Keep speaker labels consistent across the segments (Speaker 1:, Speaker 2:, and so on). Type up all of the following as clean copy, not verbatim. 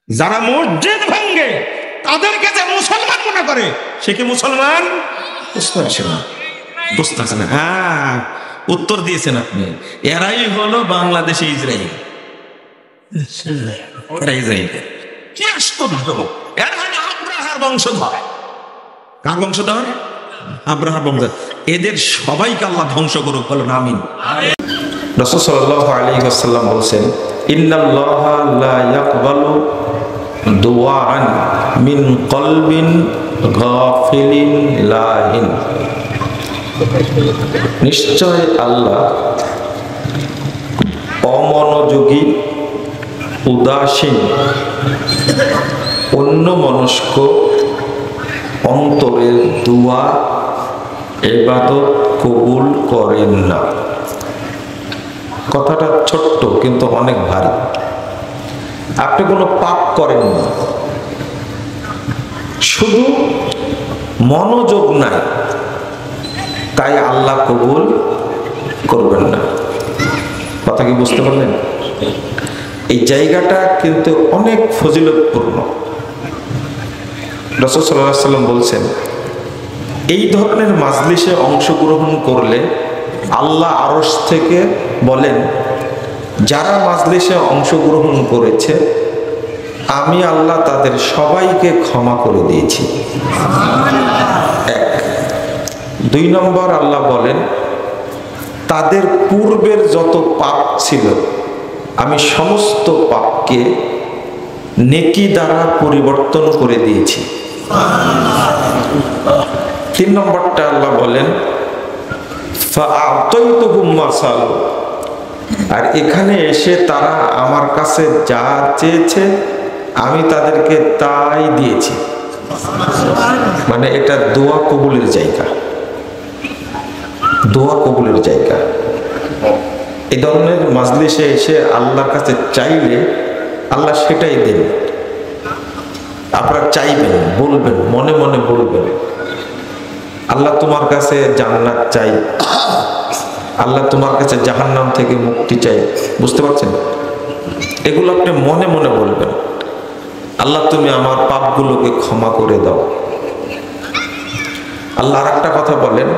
Speaker 1: যারা মসজিদ ভাঙ্গে তাদেরকে যে মুসলমান মনে করে সে কি মুসলমান? বুঝতে পারছে না, বুঝতে পারছে না। হ্যাঁ, উত্তর দিয়েছেন আপনি। এরাই হলো বাংলাদেশে ইসরায়েল। এরা ইসরায়েল। কি আশ্চর্য! এরা হলো আব্রাহার বংশধর। কার বংশধর? আব্রাহার বংশধর। এদের সবাইকে আল্লাহ ধ্বংস করুক, বলেন আমিন।
Speaker 2: রাসূল সাল্লাল্লাহু আলাইহি ওয়াসাল্লাম বলেন, ইন্নাল্লাহা লা ইয়াকবালু দুআআন মিন কলবিন গাফিলিন লাহিন। নিশ্চয় আল্লাহ অমনোযোগী, উদাসীন, অন্যমনস্ক অন্তরের দোয়া ইবাদত কবুল করেন না। কথাটা ছোট্ট কিন্তু অনেক ভারী। আপনি কোনো পাপ করেন না, শুধু মনোযোগ নাই, তাই আল্লাহ কবুল করবেন না। কথা কি বুঝতে পারলেন? এই জায়গাটা কিন্তু অনেক ফজিলতপূর্ণ। রাসূল সাল্লাল্লাহু আলাইহি ওয়াসাল্লাম বলছেন, এই ধরনের মাজলিসে অংশগ্রহণ করলে আল্লাহ আরশ থেকে বলেন, যারা মাজলিসে অংশগ্রহণ করেছে আমি আল্লাহ তাদের সবাইকে ক্ষমা করে দিয়েছি। এক। 2 নম্বর, আল্লাহ বলেন, তাদের পূর্বের যত পাপ ছিল আমি সমস্ত পাপকে নেকি দ্বারা পরিবর্তন করে দিয়েছি। 3 নম্বরটা আল্লাহ বলেন, ফাআতাইতুহুম মা সালু, আর এখানে এসে তারা আমার কাছে যা চেয়েছে আমি তাদেরকে তাই দিয়েছি। মানে এটা দোয়া কবুলের জায়গা, দোয়া কবুলের জায়গা। এই ধরনের মাজলিসে এসে আল্লাহর কাছে চাইলে আল্লাহ সেটাই দেন। আপনারা চাইবেন, বলবেন, মনে মনে বলবেন, আল্লাহ তোমার কাছে জান্নাত চাই, আল্লাহ তোমার কাছে জাহান্নাম থেকে মুক্তি চাই। বুঝতে পারছেন? এগুলো আপনি মনে মনে বলবেন, আল্লাহ তুমি আমার পাপগুলোকে ক্ষমা করে দাও। আল্লাহ আর একটা কথা বলেন,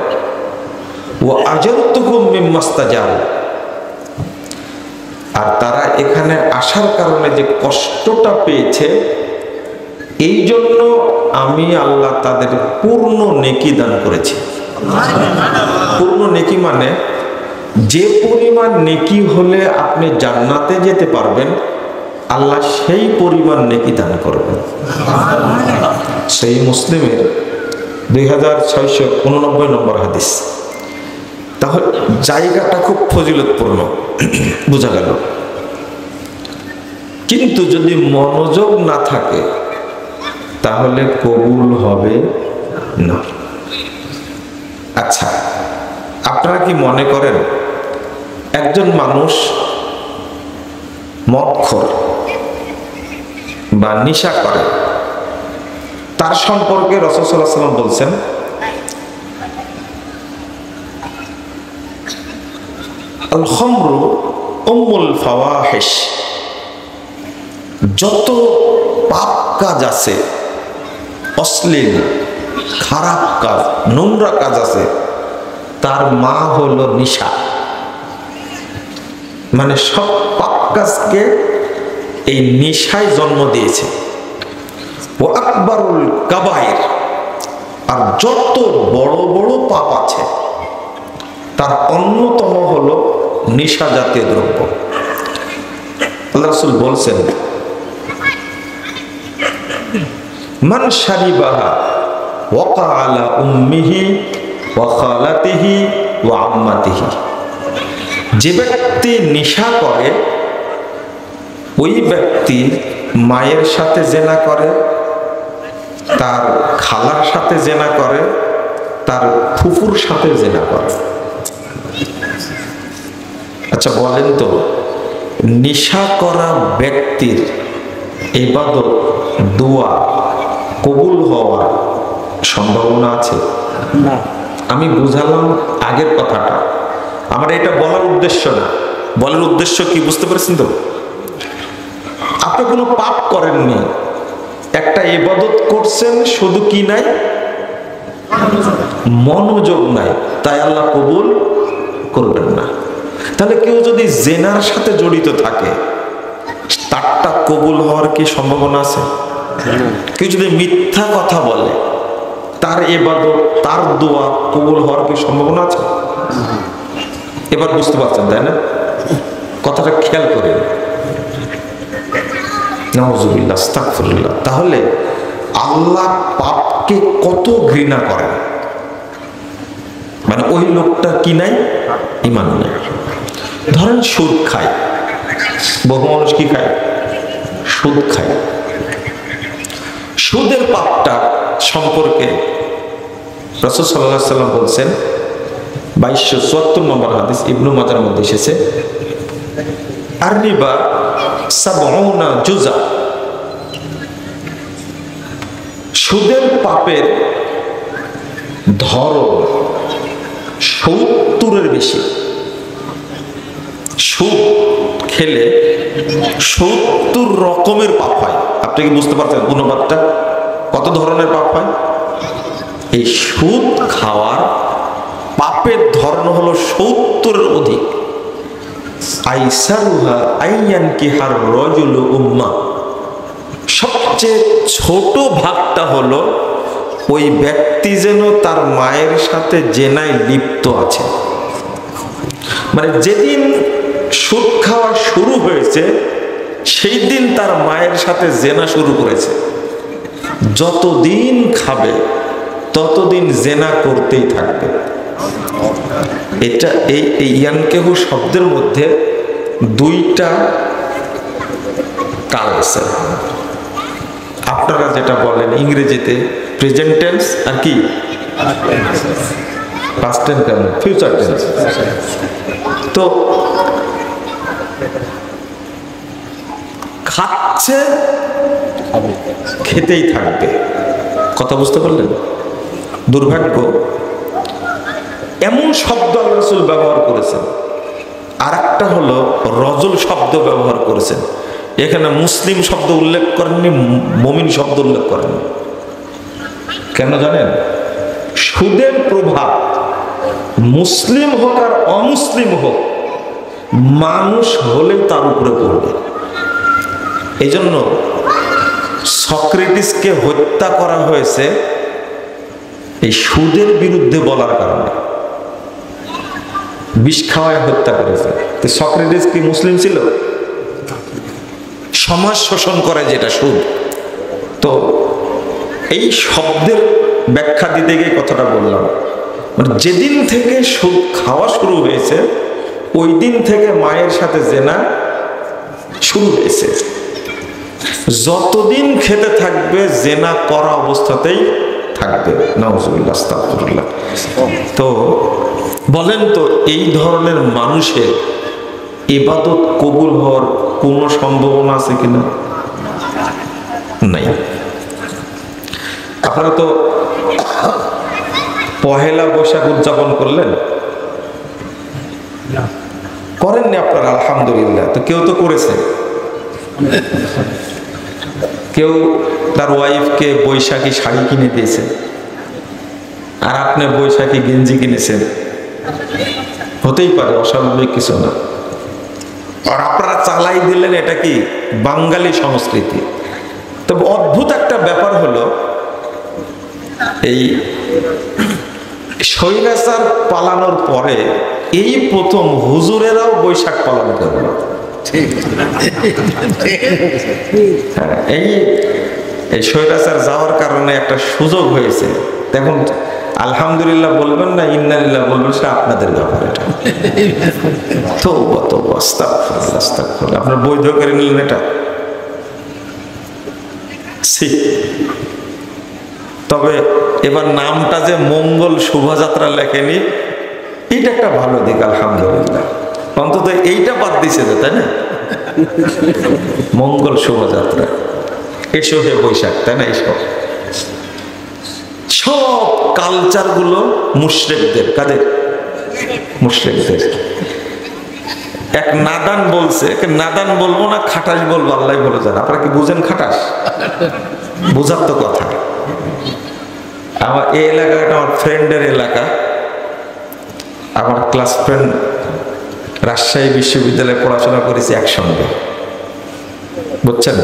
Speaker 2: ওয়া আজারতুকুম মিম্মাস্তাজাব, আর তারা এখানে আসার কারণে যে কষ্টটা পেয়েছে এই জন্য আমি আল্লাহ তাদের পূর্ণ নেকি দান করেছি। পূর্ণ নেকি মানে যে পরিমাণ নেকি হলে আপনি জান্নাতে যেতে পারবেন আল্লাহ সেই পরিমাণ নেকি দান করবেন। সেই মুসলিমের 2689 নম্বর হাদিস। তাহলে জায়গাটা খুব ফজিলতপূর্ণ, বোঝা গেল। কিন্তু যদি মনোযোগ না থাকে তাহলে কবুল হবে না। আচ্ছা, আপনারা কি মনে করেন একজন মানুষ মদখোর বা নেশা করে, তার সম্পর্কে রাসূল সাল্লাল্লাহু আলাইহি ওয়াসাল্লাম বলছেন, আল খামরু উম্মুল ফাওয়াহিশ, যত পাপ কাজ আছে, অশ্লীল খারাপ কাজ, নোংরা কাজ আছে, তার মা হলো নেশা। মানে সব পাপ কাজকে এই নেশায় জন্ম দিয়েছে। ও আকবারুল কাবায়ের, আর যত বড় বড় পাপ আছে তার অন্যতম হলো নেশা জাতীয় দ্রব্য। আল্লাহ রাসূল বলছেন, মান শারিবাহা ওয়াকা আলা উম্মিহি ওয়া খালাতিহি ওয়া আম্মাতিহি, যে ব্যক্তি নেশা করে ওই ব্যক্তি মায়ের সাথে জেনা করে, তার খালার সাথে জেনা করে, তার ফুফুর সাথে জেনা করে। আচ্ছা বলেন তো, নেশা করা ব্যক্তির ইবাদত দোয়া কবুল হওয়ার সম্ভাবনা আছে? না। আমি বুঝালাম আগের কথাটা, আমার এটা বলার উদ্দেশ্য না। বলার উদ্দেশ্য কি বুঝতে পারছেন তো? আপনি কোনো পাপ করেননি, একটা ইবাদত করছেন, শুধু কি নাই, মনোযোগ নাই, তাই আল্লাহ কবুল করবেন না। তাহলে কেউ যদি জেনার সাথে জড়িত থাকে, তারটা কবুল হওয়ার কি সম্ভাবনা আছে? কেউ যদি মিথ্যা কথা বলে, তার ইবাদত, তার দোয়া কবুল হওয়ার কি সম্ভাবনা আছে? এবার বুঝতে পারছেন তাই না? কথাটা খেয়াল করে। নাউজুবিল্লাহ, আস্তাগফিরুল্লাহ। তাহলে আল্লাহ পাপকে কত ঘৃণা করেন, মানে ওই লোকটা কি নাই, ঈমান নাই। ধরেন সুদ খায়, বহু মানুষ কি খায়, সুদ খায়। সুদের পাপটা সম্পর্কে রাসূল সাল্লাল্লাহু আলাইহি ওয়াসাল্লাম বলছেন, 2274 নম্বর হাদিস, ইবনে মাজার মধ্যে এসেছে, আর রিবা 70 জুজা, সুদের পাপের ধরন 70-এর বেশি। সুদ খেলে 70 রকমের পাপ হয়। আপনি কি বুঝতে পারছেন অনুবাদটা? কত ধরনের পাপ হয়? এই সুদ খাওয়ার পাপের ধরন হলো 70-এর অধিক। আইসারুহা আইয়ান কিহার রাজুলু উম্মা, সবচেয়ে ছোট ভাগটা হলো ওই ব্যক্তি যেন তার মায়ের সাথে জেনায় লিপ্ত আছে। মানে যেদিন সুদ খাওয়া শুরু হয়েছে, সেই দিন তার মায়ের সাথে জেনা শুরু করেছে। যতদিন খাবে ততদিন জেনা করতেই থাকবে। এটা এই ইয়ানকেহু শব্দের মধ্যে দুইটা কাল আছে। আপনারা যেটা বলেন ইংরেজিতে প্রেজেন্ট টেন্স, আর কি পাস্ট টেন্স, কেন ফিউচার টেন্স। তো খাচ্ছে, খেতেই থাকবে। কথা বুঝতে পারলেন? দুর্ভাগ্য, এমন শব্দ আল্লাহ রাসূল ব্যবহার করেছেন, আর একটা হলো রজুল শব্দ ব্যবহার করেছেন। এখানে মুসলিম শব্দ উল্লেখ করেননি, মুমিন শব্দ উল্লেখ করেননি। কেন জানেন? সুদের প্রভাব মুসলিম হোক আর অমুসলিম হোক, মানুষ হলে তার উপরে পড়বে। এই জন্য সক্রেটিসকে হত্যা করা হয়েছে এই সুদের বিরুদ্ধে বলার কারণে। বিষ খাওয়ায় হত্যা করেছে। তো সক্রেটিস কি মুসলিম ছিল? সমাজ শোষণ করে যেটা সুদ। তো এই শব্দের ব্যাখ্যা দিতে গিয়ে কথাটা বললাম, মানে যেদিন থেকে সুদ খাওয়া শুরু হয়েছে, ওই দিন থেকে মায়ের সাথে জেনা শুরু হয়েছে। যতদিন খেতে থাকবে জেনা করা অবস্থাতেই থাকবে। নাউজুবিল্লাহ, আস্তাগফিরুল্লাহ। তো বলেন তো, এই ধরনের মানুষের ইবাদত কবুল হওয়ার কোনো সম্ভাবনা আছে কিনা? নাই। আপনারা তো পহেলা বৈশাখ উদযাপন করলেন, করেননি আপনারা? আলহামদুলিল্লাহ। তো কেউ তো করেছে, কেউ তার ওয়াইফকে বৈশাখী শাড়ি কিনে দিয়েছে, আর আপনি বৈশাখী গেঞ্জি কিনেছেন। হতেই পারে, অস্বাভাবিক কিছু না। আর আপনারা চালাই দিলেন, এটা কি বাঙালি সংস্কৃতি। তবে অদ্ভুত একটা ব্যাপার হলো, এই স্বৈরাচার পালানোর পরে এই প্রথম হুজুরেরাও বৈশাখ পালন করলো। এই স্বৈরাচার যাওয়ার কারণে একটা সুযোগ হয়েছে। দেখুন, আলহামদুলিল্লাহ বলবেন না ইন্নালিল্লাহ বলবেন, সেটা আপনাদের ব্যাপার। এটা আপনার বৈধ করে নিলেন এটা। তবে এবার নামটা যে মঙ্গল শোভাযাত্রা লেখেনি, এটা একটা ভালো দিক, আলহামদুলিল্লাহ। অন্তত এইটা বাদ দিছে, তাই না? মঙ্গল শোভাযাত্রা, এসো হে বৈশাখ, তাই না? এইসব সব কালচার গুলো মুশরিকদের। কাদের? মুশরিকদের। এক নাদান বলছে, নাদান বলবো না খাটাস বলবো, আল্লাহ বলে যান। আপনারা কি বুঝেন খাটাস? বুঝার তো কথা। আমার এই এলাকাটা আমার ফ্রেন্ডের এলাকা, আমার ক্লাস ফ্রেন্ড, রাজশাহী বিশ্ববিদ্যালয়ে পড়াশোনা করেছি একসঙ্গে, বুঝছেন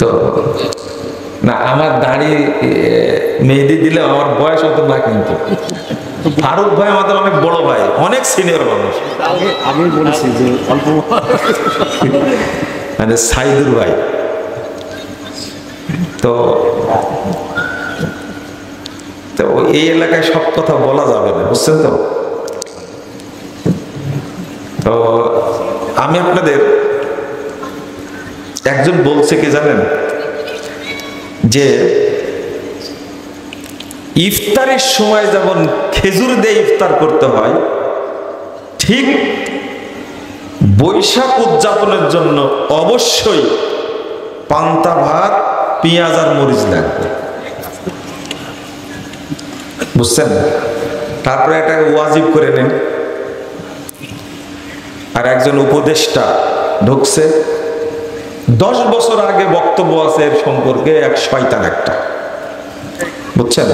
Speaker 2: তো। না, আমার দাড়ি মেহেদি দিলে আমার বয়স হতো না, কিন্তু ফারুক ভাই আমাদের অনেক বড় ভাই, অনেক সিনিয়র মানুষ।
Speaker 3: আমি বলেছি যে অল্প
Speaker 2: মানে সাইদুর ভাই। তো এই এলাকায় সব কথা বলা যাবে না, বুঝছেন তো। তো আমি আপনাদের, একজন বলছে কি জানেন, যে ইফতারের সময় যেমন খেজুর দিয়ে ইফতার করতে হয়, ঠিক বৈশাখ উদযাপনের জন্য অবশ্যই পান্তা ভাত, পেঁয়াজ আর মরিচ লাগবে, বুঝছেন। তারপরে এটাকে ওয়াজিব করে নেন। আর একজন উপদেষ্টা ঢুকছে, 10 বছর আগে বক্তব্য আছে এর সম্পর্কে, এক শয়তান একটা, বুঝছেন,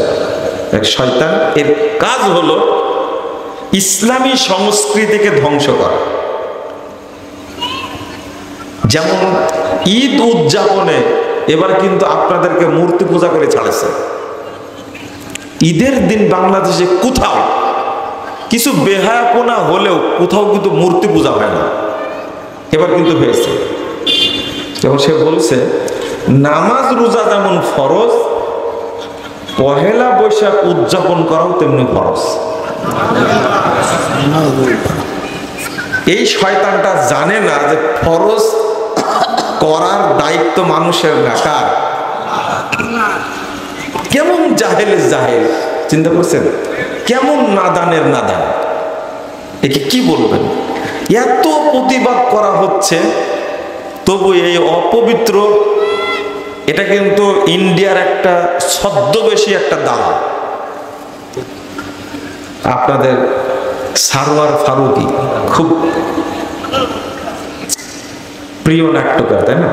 Speaker 2: এক শয়তান। এর কাজ হলো ইসলামী সংস্কৃতিকে ধ্বংস করা। যেমন ঈদ উদযাপনে এবার কিন্তু আপনাদেরকে মূর্তি পূজা করে ছাড়েছে। ঈদের দিন বাংলাদেশে কোথাও কিছু বেহায়াপনা হলেও কোথাও কিন্তু মূর্তি পূজা হয় না, এবার কিন্তু হয়েছে। এবং সে বলছে নামাজ রোজা যেমন ফরজ, পহেলা বৈশাখ উদযাপন করাও তেমনি ফরজ। এই শয়তানটা জানে না যে ফরজ করার দায়িত্ব মানুষের না, কার? কেমন জাহেলের জাহেল, চিন্তা করছেন? কেমন নাদানের নাদান, একে কি বলবেন? এত প্রতিবাদ করা হচ্ছে, তবু এই অপবিত্র, এটা কিন্তু ইন্ডিয়ার একটা ছদ্মবেশী একটা দালাল। আপনাদের সারওয়ার ফারুকী খুব প্রিয় নাট্যকার, তাই না?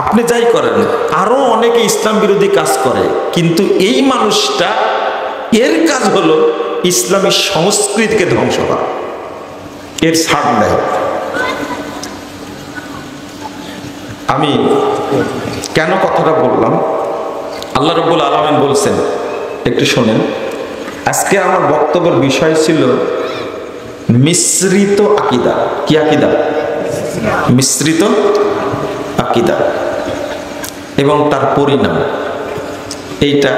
Speaker 2: আপনি যাই করেন, আরো অনেকে ইসলাম বিরোধী কাজ করে, কিন্তু এই মানুষটা, এর কাজ হলো ইসলামী সংস্কৃতিকে ধ্বংস করা, এর ছাড় নেই। আমি কেন কথাটা বললাম, আল্লাহ রাব্বুল আলামিন বলছেন, একটু শোনেন। আজকে আমার বক্তব্যের বিষয় ছিল মিশ্রিত আকীদা। কি আকীদা? মিশ্রিত আকীদা এবং তার পরিণাম। এইটা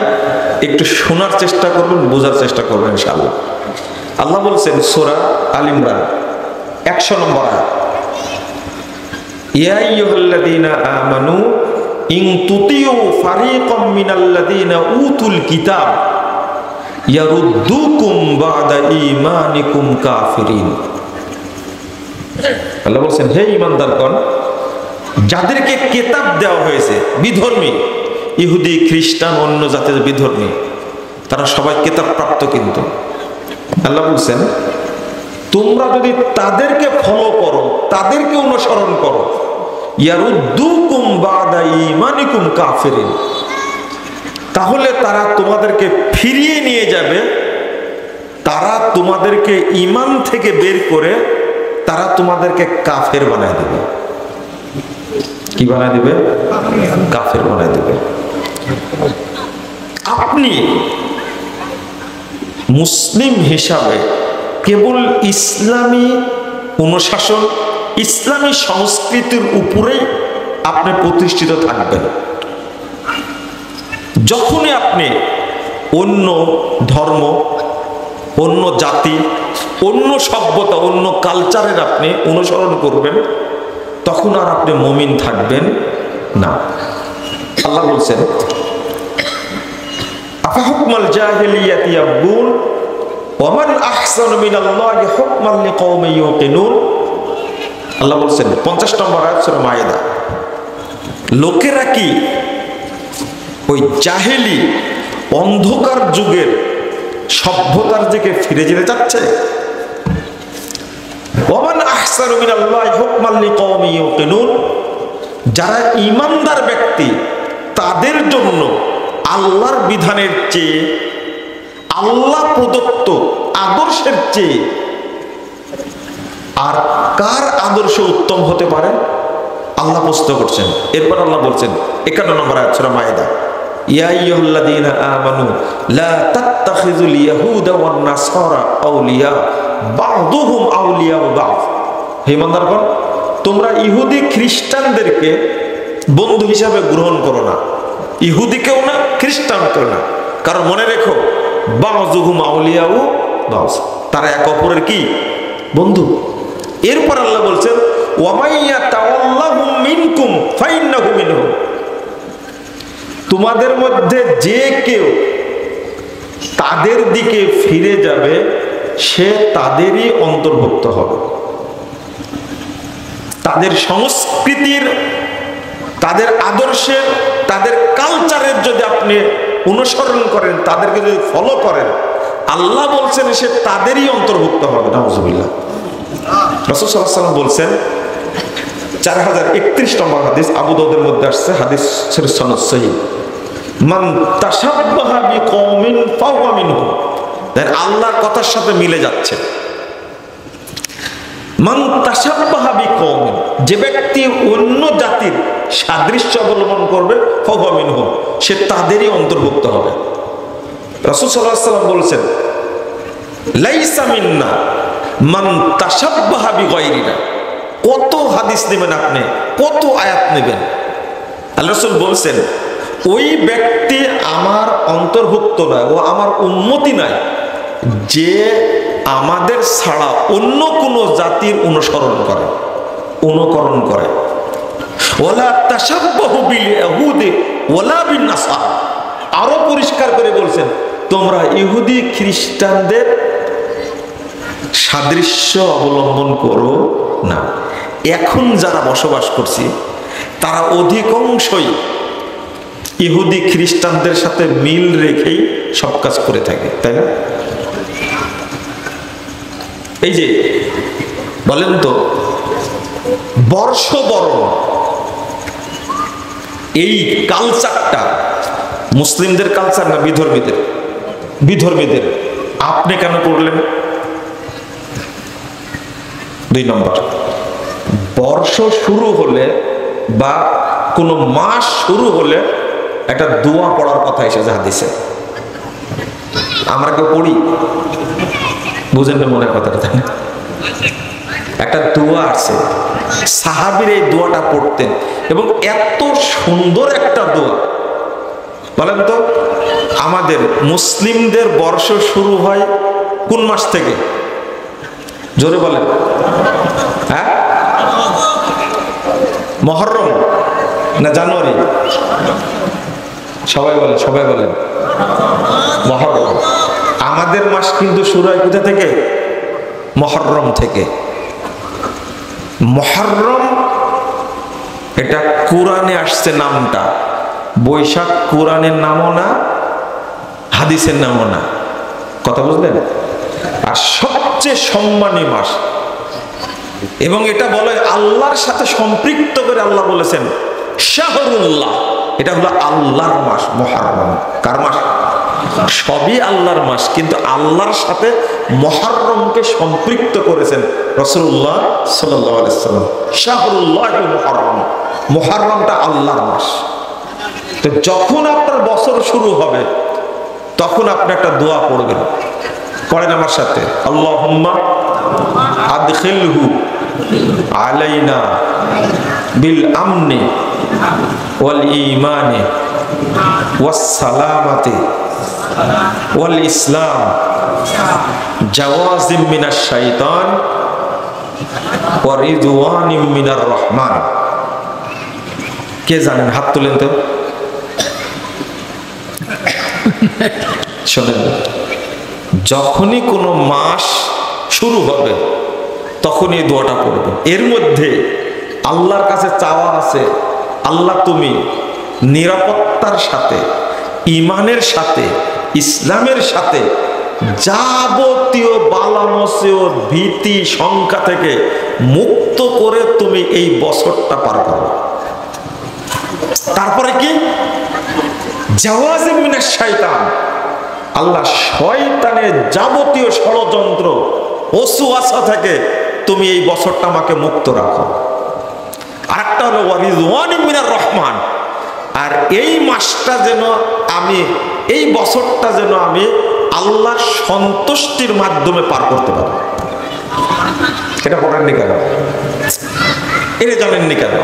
Speaker 2: একটু শোনার চেষ্টা করবেন, বোঝার চেষ্টা করবেন ইনশাআল্লাহ। আল্লাহ বলছেন সূরা আল ইমরান 100 নম্বর আয়াত, ইয়া আইয়ুহাল্লাযীনা আমানু ইন তুতিউ ফারীকাম মিনাল্লাযীনা উতুল কিতাব ইয়ারুদ্দুকুম বা'দা ঈমানিকুম কাফিরিন। আল্লাহ বলছেন, হে ঈমানদারগণ, যাদেরকে কিতাব দেওয়া হয়েছে, বিধর্মী, ইহুদি, খ্রিস্টান, অন্য জাতের বিধর্মী, তারা সবাই কিতাব প্রাপ্ত, কিন্তু আল্লাহ বলছেন তোমরা যদি তাদেরকে ফলো করো, তাদেরকে অনুসরণ করো, ইয়ারুদ্দুকুম বা'দা ঈমানিকুম কাফিরিন, তাহলে তারা তোমাদেরকে ফিরিয়ে নিয়ে যাবে, তারা তোমাদেরকে ঈমান থেকে বের করে তারা তোমাদেরকে কাফের বানায় দেবে। কি বানায় দেবে? কাফের বানায় দেবে। আপনি মুসলিম হিসাবে কেবল ইসলামী অনুশাসন, ইসলামী সংস্কৃতির উপরেই আপনি প্রতিষ্ঠিত থাকবেন। যখনই আপনি অন্য ধর্ম, অন্য জাতি, অন্য সভ্যতা, অন্য কালচারের আপনি অনুসরণ করবেন, তখন আর আপনি মুমিন থাকবেন না। আল্লাহ বলছেন, আফাহুকমাল জাহিলিয়াতি ইয়াবগুন ওয়া মান আহসানু মিনাল্লাহি হুকমান লিকাওমিন ইউকিনুন। আল্লাহ বলছেন 50 নম্বর আয়াত সূরা মায়েদা, লোকেরা কি ওই জাহেলি অন্ধকার যুগের সভ্যতার দিকে ফিরে যেতে চাচ্ছে। ওমান আহসানু মিনাল্লাহি হুকমান লিকওমি ইউকিনুন, যারা ঈমানদার ব্যক্তি তাদের জন্য আল্লাহর বিধানের চেয়ে, আল্লাহ প্রদত্ত আদর্শের চেয়ে আর কার আদর্শ উত্তম হতে পারে? আল্লাহ প্রশ্ন করছেন। এরপর আল্লাহ বলছেন 51 নম্বর আয়াত সূরা মায়েদা, ইয়া আইয়ুহাল্লাযীনা আমানু লা তাত্তাখিযুল ইয়াহুদা ওয়ান নাসারা আউলিয়া বা'দুহুম আউলিয়া বা'দ। হে ইমানদারগণ, তোমরা ইহুদি খ্রিস্টানদেরকে বন্ধু হিসাবে গ্রহণ করো না, ইহুদিকেও না খ্রিস্টানকেও না, কারণ মনে রেখো বা'দুহুম আউলিয়া বা'দ, তারা এক অপরের কি বন্ধু। এরপর আল্লাহ বলছেন ওয়া মাইয়া তাওয়াল্লাহুম মিনকুম ফাইন্নাহু মিনহুম, তোমাদের মধ্যে যে কেউ তাদের দিকে ফিরে যাবে সে তাদেরই অন্তর্ভুক্ত হবে। তাদের সংস্কৃতির, তাদের আদর্শের, তাদের কালচারের যদি আপনি অনুসরণ করেন, তাদেরকে যদি ফলো করেন, আল্লাহ বলছেন সে তাদেরই অন্তর্ভুক্ত হবে। নাউজুবিল্লাহ। রাসূল সাল্লাল্লাহু আলাইহি ওয়াসাল্লাম বলছেন 4031 নম্বর হাদিস, আবু দাউদের মধ্যে আসছে, হাদিসের সনদ সহিহ, মান তাশাব্বাহা বিকওমিন ফাহুয়া মিনহুম। আল্লাহর কথার সাথে মিলে যাচ্ছে। মান তাশাব্বাহা বিকওমিন, যে ব্যক্তি অন্য জাতির সাদৃশ্য অবলম্বন করবে, ফাহুয়া মিনহুম, সে তাদেরই অন্তর্ভুক্ত হবে। রাসূল সাল্লাল্লাহু আলাইহি ওয়াসাল্লাম বলেছেন লাইসা মিন্না মান তাশাব্বাহা বিগায়রিনা। কত হাদিস নেবেন আপনি, কত আয়াত নেবেন? আল্লাহ রাসূল বলছেন ওই ব্যক্তি আমার অন্তর্ভুক্ত নয়, ও আমার উম্মতি নয়, যে আমাদের ছাড়া অন্য কোন জাতির অনুসরণ করে, অনুকরণ করে। ওয়ালা তাশাব্বাহু বিল ইয়াহুদি ওয়ালা বিন নাসারা। আরো পরিষ্কার করে বলছেন তোমরা ইহুদি খ্রিস্টানদের সাদৃশ্য অবলম্বন করো না। এখন যারা বসবাস করছি তারা অধিকাংশই ইহুদি খ্রিস্টানদের সাথে মিল রেখেই সব কাজ করে থাকে, তাই না? এই যে বলেন তো, বর্ষবরণ এই কালচারটা মুসলিমদের কালচার না বিধর্মীদের? বিধর্মীদের। আপনি কেন করলেন? 2 নম্বর, বর্ষ শুরু হলে বা কোন মাস শুরু হলে একটা দোয়া পড়ার কথা এসেছে হাদিসে। আমরা কেউ পড়ি? বুঝেন না মনে কথাটা, তাই না? একটা দোয়া আছে, সাহাবীর এই দোয়াটা পড়তেন এবং এত সুন্দর একটা দোয়া। বলেন তো, আমাদের মুসলিমদের বর্ষ শুরু হয় কোন মাস থেকে? জোরে বলেন। হ্যাঁ, মুহররম না জানুয়ারি? সবাই বলেন, সবাই বলেন। মুহররম। আমাদের মাস কিন্তু শুরু হয় কোথা থেকে? মুহররম থেকে। মুহররম এটা কোরআনে আসছে নামটা, বৈশাখ কোরআনের নামও না, হাদিসের নামও না। কথা বুঝলেন? আর সবচেয়ে সম্মানী মাস, এবং এটা বলে আল্লাহর সাথে সম্পৃক্ত করে আল্লাহ বলেছেন শাহরুল্লাহ, এটা হলো আল্লাহর মাস। মুহররম কার মাস? সবই আল্লাহর মাস, কিন্তু আল্লাহর সাথে মুহররমকে সম্পৃক্ত করেছেন রাসূলুল্লাহ সাল্লাল্লাহু আলাইহি ওয়াসাল্লাম। শাহরুল্লাহ মুহররম, মুহররমটা আল্লাহর মাস। তো যখন আপনার বছর শুরু হবে তখন আপনি একটা দোয়া পড়বেন, পড়েন আমার সাথে, আল্লাহুম্মা আদখিলহু আলাইনা বিল আমনি ওয়াল ঈমানি ওয়াস সালামাতি ওয়াল ইসলাম জাওয়াজিম মিনাশ শাইতান ওয়া রিদওয়ানিম মিনার রহমান। কে জানেন? হাত তুলেন তো। শোনেন, যখনই কোনো মাস শুরু হবে তখন এই দোয়াটা পড়বে। এর মধ্যে আল্লাহর কাছে চাওয়া আছে, আল্লাহ তুমি নিরাপত্তার সাথে, ইমানের সাথে, ইসলামের সাথে যাবতীয় বালা মুসিবত ভীতি শঙ্কা থেকে মুক্ত করে তুমি এই বছরটা পার করো। তারপরে কি? জাওয়াজিম মিনাশ শাইতান, আল্লাহ শয়তানের যাবতীয় ষড়যন্ত্র ওয়াসওয়াসা থেকে তুমি এই বছরটা আমাকে মুক্ত রাখো। আরেকটা হলো ওয়ারিজওয়ানিম মিনার রহমান, আর এই মাসটা যেন আমি, এই বছরটা যেন আমি আল্লাহর সন্তুষ্টির মাধ্যমে পার করতে পারি। এটা পড়েননি কেন? এটা জানেননি কেন?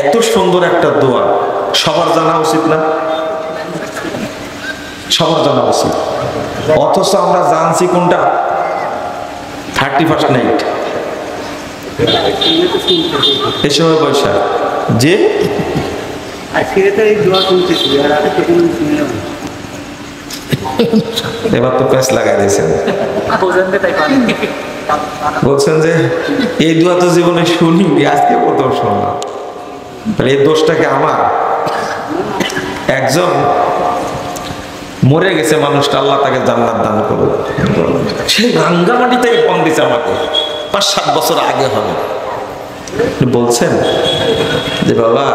Speaker 2: এত সুন্দর একটা দোয়া সবার জানা উচিত না? সবার জানা উচিত। অথচ আমরা জানছি কোনটা? 31st নাইট, এই সময় বৈশাখ যে এবার তো প্যাঁচ লাগাই দিয়েছেন, বলছেন যে এই দোয়া তো জীবনে শুনি, আজকে প্রথম শুনলাম। এই দোষটাকে আমার, একজন মরে গেছে মানুষটা, আল্লাহ তাকে জান্নাত দান করবে, সেই রাঙ্গামাটি থেকে ফোন দিছে আমাকে, 5-7 বছর আগে হবে। বলছেন যে বাবা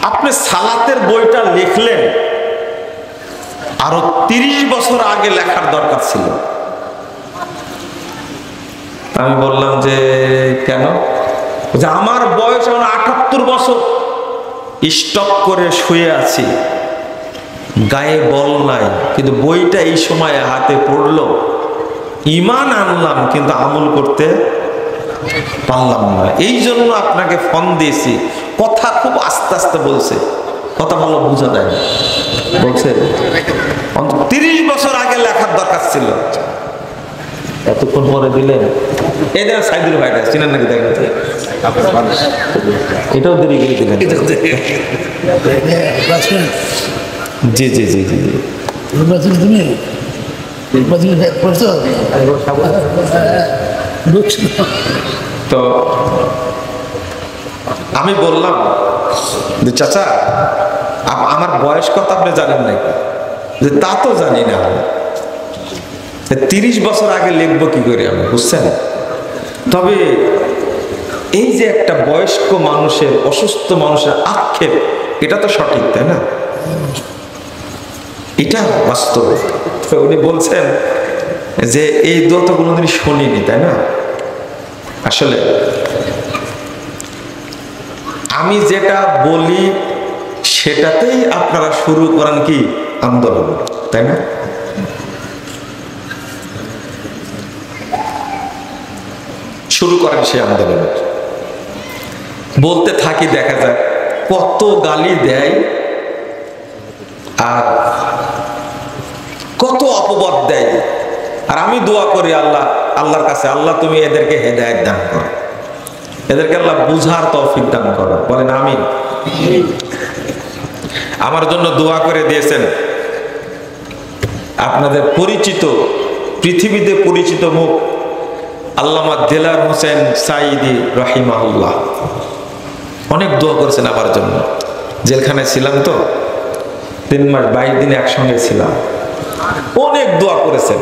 Speaker 2: আপনি সালাতের বইটা লিখলেন, আরো 30 বছর আগে লেখার দরকার ছিল। আমি বললাম যে কেন? যে আমার বয়স এখন 78 বছর, স্টক করে শুয়ে আছি, গায়ে বল নাই, কিন্তু বইটা এই সময় হাতে পড়লো, ঈমান আনলাম কিন্তু আমল করতে পারলাম না। এই জন্য আপনাকে ফোন দিয়েছি। কথা খুব আস্তে আস্তে বলছে, কথা ভালো বোঝা যায় না। বলছে 30 বছর আগে লেখার দরকার ছিল, এতক্ষণ পরে দিলেন। এই দেখেন সাইদুল ভাইটা চিনেন নাকি? দেখেন এটাও দেরি করে দিলেন। জি জি জি জি জি। তো আমি বললাম যে চাচা আমার বয়স কত আপনি জানেন নাকি? যে তা তো জানি না, 30 বছর আগে লিখবো কি করে আমি, বুঝছেন? তবে এই যে একটা বয়স্ক মানুষের, অসুস্থ মানুষের আক্ষেপ, এটা তো সঠিক, তাই না? এটা বাস্তব। উনি বলছেন যে এই দোয়া তো কোনোদিন শুনিনি, তাই না? আসলে আমি যেটা বলি সেটাতেই আপনারা শুরু করেন কি আন্দোলন, তাই না? শুরু করেন সেই আন্দোলন, বলতে থাকি, দেখা যায় কত গালি দেয় আর কত অপবাদ দেয়। আর আমি দোয়া করি আল্লাহর কাছে, আল্লাহ তুমি এদেরকে হেদায়েত দান করো, এদেরকে আল্লাহ বুঝার তৌফিক দান করো। বলেন আমিন। আমার জন্য দোয়া করে দিয়েছেন আপনাদের পরিচিত, পৃথিবীতে পরিচিত মুখ আল্লামা দেলার হোসেন সাইদি রহিমাহুল্লাহ। অনেক দোয়া করেছেন আমার জন্য। জেলখানায় ছিলাম তো, 3 মাস 22 দিন একসঙ্গে ছিলাম, অনেক দোয়া করেছেন।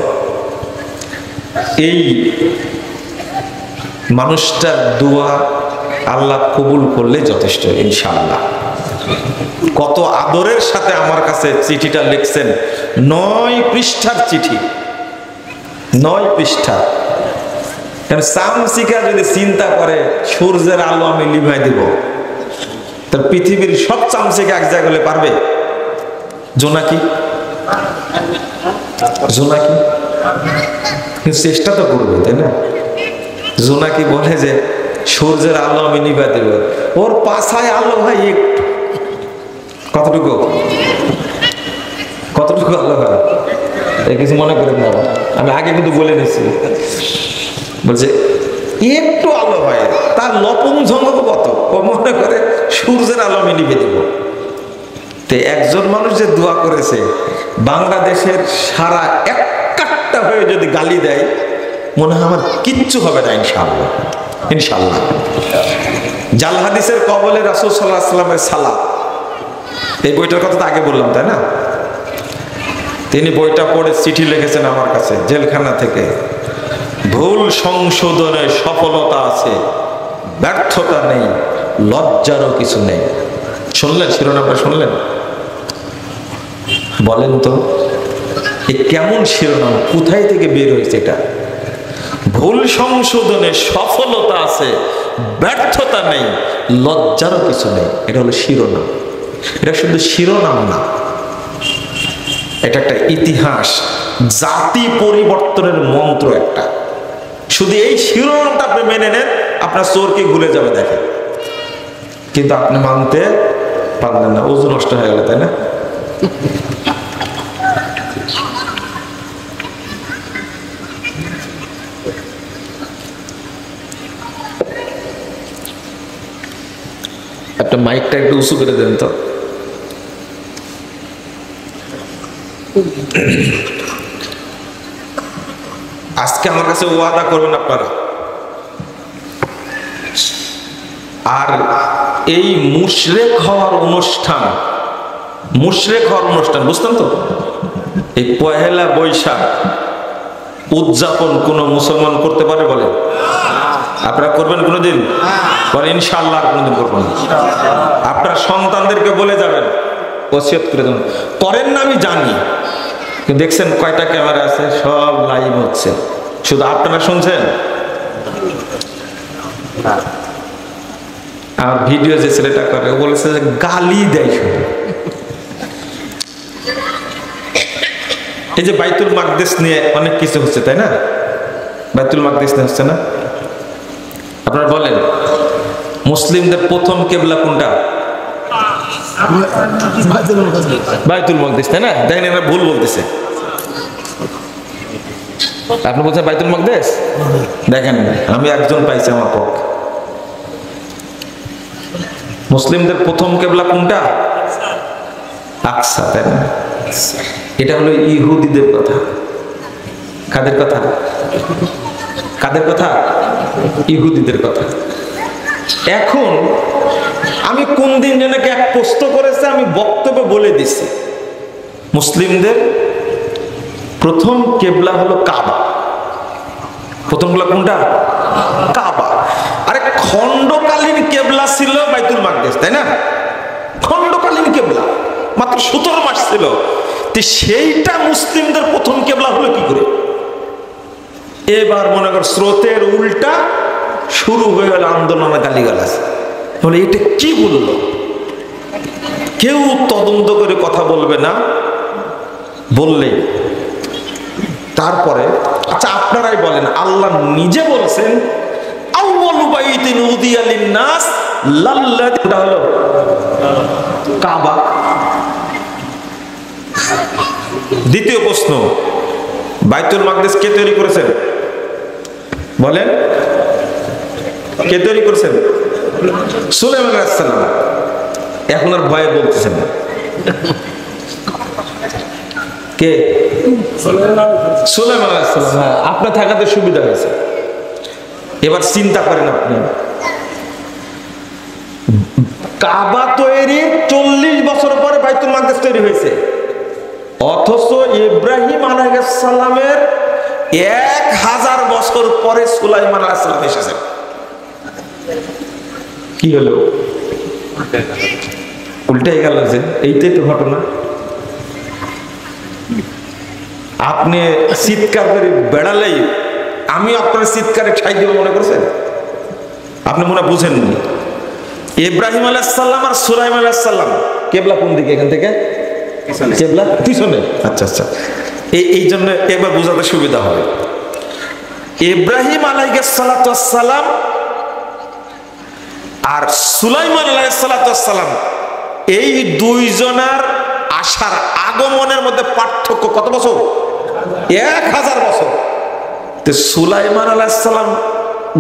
Speaker 2: এই মানুষটার দোয়া আল্লাহ কবুল করলে যথেষ্ট ইনশাআল্লাহ। কত আদরের সাথে আমার কাছে চিঠিটা লিখছেন, 9 পৃষ্ঠার চিঠি, 9 পৃষ্ঠা। চামচিকা যদি চিন্তা করে সূর্যের আলো আমি লিভাই দিব, তার পৃথিবীর সব চামচিকা এক জায়গায় হলে পারবে? জোনাকি, জোনাকি চেষ্টা তো করবে, তাই না? জোনাকি বলে যে সূর্যের আলো আমি নিভাই দেব, ওর পাছায় আলো হয় একটু, কতটুকু কতটুকু আলো হয় কিছু মনে করেন না, আমি আগে কিন্তু বলে নিচ্ছি। বলছে একটু আলো হয়, তার লপং ঝঙ্গ কত, ও মনে করে সূর্যের আলো আমি নিভে দেব। তো একজন মানুষ যে দোয়া করেছে, বাংলাদেশের সারা এক কাট্টা হয়ে যদি গালি দেয়, মনে হয় আমার কিচ্ছু হবে না ইনশাআল্লাহ, ইনশাআল্লাহ। জাল হাদিসের কবলে রাসূল সাল্লাল্লাহু আলাইহি ওয়াসাল্লামের সালাত, এই বইটার কথা তো আগে বললাম, তাই না? তিনি বইটা পড়ে চিঠি লিখেছেন আমার কাছে জেলখানা থেকে, ভুল সংশোধনে সফলতা আছে, ব্যর্থতা নেই, লজ্জারও কিছু নেই। শুনলেন শিরোনামটা? শুনলেন? বলেন তো এ কেমন শিরোনাম, কোথায় থেকে বের হয়েছে এটা? ভুল সংশোধনে সফলতা আছে, ব্যর্থতা নেই, লজ্জারও কিছু নেই। এটা হলো শিরোনাম। এটা শুধু শিরোনাম না, এটা একটা ইতিহাস, জাতি পরিবর্তনের মন্ত্র একটা। শুধু এই শিরোনামটা আপনি মেনে নেন, আপনার চোরকে ভুলে যাবে দেখেন, কিন্তু আপনি মানতে পারলেন না, ওজন নষ্ট হয়ে গেল, তাই না? একটা মাইকটা একটু উঁচু করে দেন তো। আজকে আমার কাছে ওয়াদা করবেন আপনারা, আর এই মুশরিক হওয়ার অনুষ্ঠান, বুঝতেন তো? এই পহেলা বৈশাখ উদযাপন কোন মুসলমান করতে পারে বলে? আপনারা করবেন কোনোদিন? বলে ইনশাআল্লাহ কোনোদিন করবেন। আপনার সন্তানদেরকে বলে যাবেন, ওসিয়ত করে দেবেন। করেন না আমি জানি, কিন্তু দেখছেন কয়টা ক্যামেরা আছে, সব লাইভ হচ্ছে, শুধু আপনারা শুনছেন। আর ভিডিও যে ছেলেটা করে বলেছে যে গালি দেয় শুধু। এই যে বাইতুল মাকদিস নিয়ে অনেক কিছু হচ্ছে, তাই না? বাইতুল মাকদিস নিয়ে হচ্ছে না? আপনারা বলেন মুসলিমদের প্রথম কিবলা কোনটা? বাইতুল মাকদিস, তাই না? দেখেন এরা ভুল বলতেছে। আপনি বলছেন বাইতুল মাকদিস, দেখেন আমি একজন পাইছি আমার পক্ষে। মুসলিমদের প্রথম কিবলা কোনটা? আকসা, তাই না? এটা হলো ইহুদিদের কথা। কাদের কথা? কাদের কথা? ইহুদিদের কথা। এখন আমি কোন দিন যেন এক পোস্ট করেছে, আমি বক্তব্য বলে দিছি, মুসলিমদের প্রথম কিবলা হলো কাবা। প্রথম কিবলা কোনটা? কাবা। আরে খণ্ডকালীন কিবলা ছিল বাইতুল মাকদিস, তাই না? খণ্ডকালীন কিবলা মাত্র 17 মাস ছিল। সেইটা মুসলিমদের প্রথম কিবলা হলো কি করে? এবার মনে কর স্রোতের উল্টা শুরু হয়ে গেল আন্দোলন, গালিগালাজ। বলে এটা কি বললো? কেউ তদন্ত করে কথা বলবে না, বললেই তারপরে। আচ্ছা আপনারাই বলেন, আল্লাহ নিজে বলছেন আউয়ালু বাইতিন উদিয়া লিন-নাস লাল্লাযী, এটা হলো কাবা। দ্বিতীয় প্রশ্ন, বাইতুল মাকদিস কে তৈরি করেছেন? বলেন, কে তৈরি করেছেন? সুলাইমান আলাইহিস সালাম। এখন আর ভয়ে বলতেছেন না। কে? সুলাইমান আলাইহিস সালাম। হ্যাঁ, আপনার থাকাতে সুবিধা হয়েছে। এবার চিন্তা করেন, আপনি কাবা তৈরির 40 বছর পরে বাইতুল মাকদিস তৈরি হয়েছে, অথচ ইব্রাহিম আলাইহিস সালামের 1000 বছর পরে সুলাইমান আলাইহিস সালাম এসেছেন। কি হলো? উল্টাই গেল যে, এইটাই তো ঘটনা। আপনি চিৎকার করে বেড়ালেই আমি আপনার চিৎকারে ঠাই দেব মনে করছেন? আপনি মনে বুঝেননি। ইব্রাহিম আলাইহিস সালাম আর সুলাইমান আলাইহিস সালাম কিবলা কোন দিকে? এখান থেকে কিবলা পিছনে। আচ্ছা আচ্ছা, এই জন্য একবার বোঝাতে সুবিধা হবে। ইব্রাহিম আলাইহিস সালাম আর সুলাইমান আলাইহিস সালাম, এই দুইজনের আসার আগমনের মধ্যে পার্থক্য কত বছর? 1000 বছর। তো সুলাইমান আলাইহিস সালাম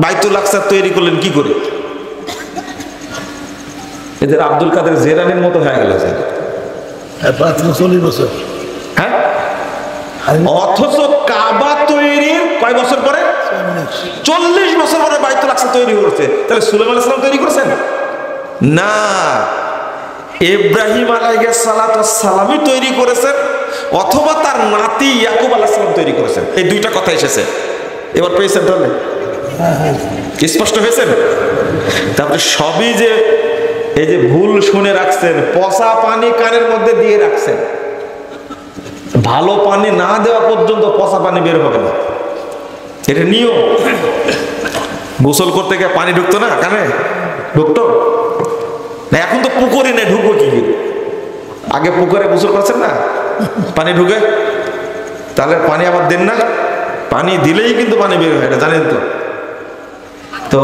Speaker 2: বাইতুল আকসা তৈরি করলেন কি করে? এদের আব্দুল কাদের জেলানির মতো হয়ে গেল। হ্যাঁ, অথচ কাবা তৈরির কয় বছর পরে? 40 বছর পরে বাইতুল আকসা তৈরি করেছে। তাহলে সুলাইমান আলাইহিস সালাম তৈরি করেছেন না, ইব্রাহিম আলাইহিস সালামই তৈরি করেছেন। অথবা তার নাতি ইয়াকুব আলাইহিস সালাম তৈরি করেছেন। এই দুইটা কথা এসেছে। এবার পেয়েছেন তাহলে? স্পষ্ট হয়েছেন? তারপরে সবই যে এই যে ভুল শুনে রাখছেন, পচা পানি কানের মধ্যে দিয়ে রাখছেন, ভালো পানি না দেওয়া পর্যন্ত পচা পানি বের হবে না, এটা নিয়ম। গোসল করতে গিয়ে পানি ঢুকতো না কানে? ঢুকতো না, এখন তো পুকুরে নেই, ঢুকবো কি? আগে পুকুরে গোসল করছেন না, পানি ঢুকে, তাহলে পানি আবার দেন না, পানি দিলেই কিন্তু পানি বের হয়, এটা জানেন তো? তো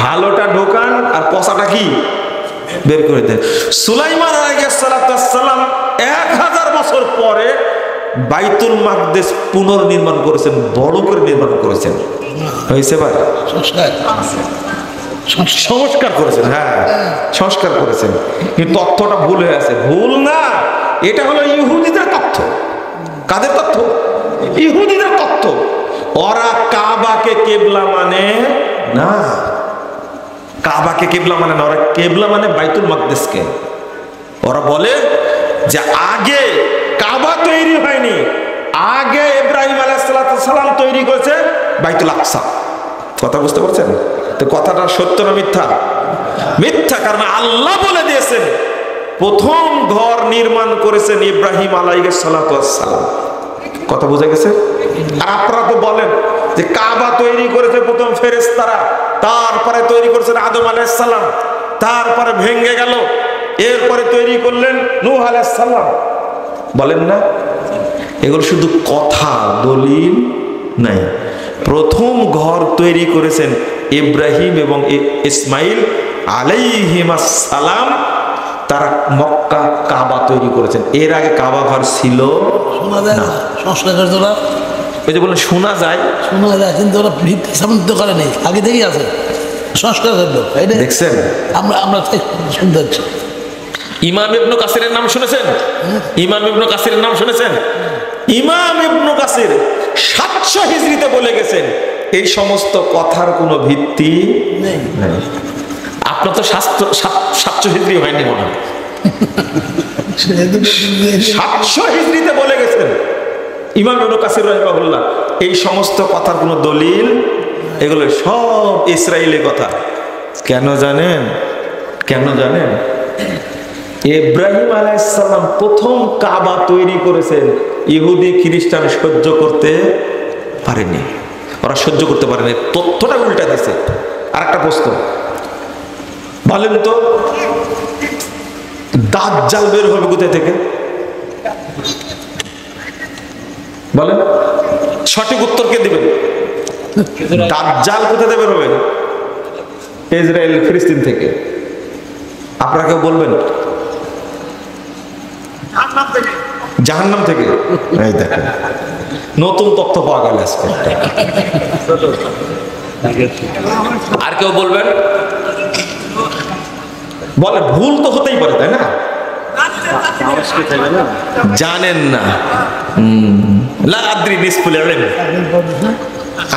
Speaker 2: ভালোটা ঢোকান আর পচাটা কি বের করে দেন। সুলাইমান আলাইহিস সালাম 1000 বছর পরে বাইতুল মাকদিস পুনর্নির্মাণ করেছেন, বড় করে নির্মাণ করেছেন। হয়েছে ভাই? সংস্কার করেছেন। হ্যাঁ, সংস্কার করেছেন, কিন্তু তথ্যটা ভুল হয়ে আছে। ভুল না, এটা হলো ইহুদিদের তথ্য। কাদের তথ্য? ইহুদিদের তথ্য। ওরা কাবাকে কিবলা মানে না, কাবাকে কিবলা মানে না, ওরা কিবলা মানে বাইতুল মাকদিসকে। ওরা বলে যে আগে কাবা তৈরি হয়নি, আগে ইব্রাহিম আলাইহিস সালাম তৈরি করেছে বাইতুল আকসা। কথা বুঝতে পারছেন তো? কথাটা সত্য না মিথ্যা? মিথ্যা, কারণ আল্লাহ বলে দিয়েছেন প্রথম ঘর নির্মাণ করেছেন ইব্রাহিম আলাইহিস সালাম। কথা বুঝে গেছে? আর আপনারা তো বলেন যে কাবা তৈরি করেছে প্রথম ফেরেশতারা, তারপরে তৈরি করেছেন আদম আলাইহিস সালাম, তারপরে ভেঙে গেল, এরপরে তৈরি করলেন নূহ আলাইহিস সালাম। বলেন না? এগুলো শুধু কথা, দলিল নাই। প্রথম ঘর তৈরি করেছেন ইব্রাহিম এবং ইসমাইল আলাইহিমাস সালাম। তারা মক্কা কাবা তৈরি করেছেন, এর আগে কাবা ঘর ছিল না।
Speaker 3: সংস্কার তোরা
Speaker 2: ওই যে বলেন শোনা যায়,
Speaker 3: কিন্তু ওরা ভিত্তি সামন্ত করে নেই, আগে থেকেই আছে সংস্কার করলো।
Speaker 2: দেখছেন?
Speaker 3: আমরা শুনতে পাচ্ছি।
Speaker 2: ইমাম ইবনে কাসিরের নাম শুনেছেন? ইমাম ইবনে কাসিরের নাম শুনেছেন? ইমাম ইবনে কাসির 700 হিজরিতে বলে গেছেন এই সমস্ত কথার কোনো ভিত্তি নেই। আপনার তো 700 হিজরি হয়নি মনে হয়, 700 হিজরিতে বলে গেছেন ইমাম ইবনে কাসির রাহিমাহুল্লাহ এই সমস্ত কথার কোনো দলিল, এগুলো সব ইসরায়েলি কথা। কেন জানেন? কেন জানেন? ইব্রাহিম আলাইহিস সালাম প্রথম কাবা তৈরি করেছেন, ইহুদি খ্রিস্টান সহ্য করতে পারেনি, ওরা সহ্য করতে পারেনি, তথ্যটা উল্টা দিছে। আরেকটা প্রশ্ন বলেন তো, দাজ্জাল বের হবে কোথা থেকে? বলেন, সঠিক উত্তর কে দিবেন? দাজ্জাল কোথা থেকে বের হবে? ইসরায়েল ফিলিস্তিন থেকে। আপনারা কেউ বলবেন? জাহান্নাম থেকে। এই দেখেন, নতুন তথ্য পাওয়া গেল আজকে। আর কেউ বলবেন? বলে ভুল তো হতেই পারে, তাই না? জানেন না? লা আদ্রি নিসফুল ইলম,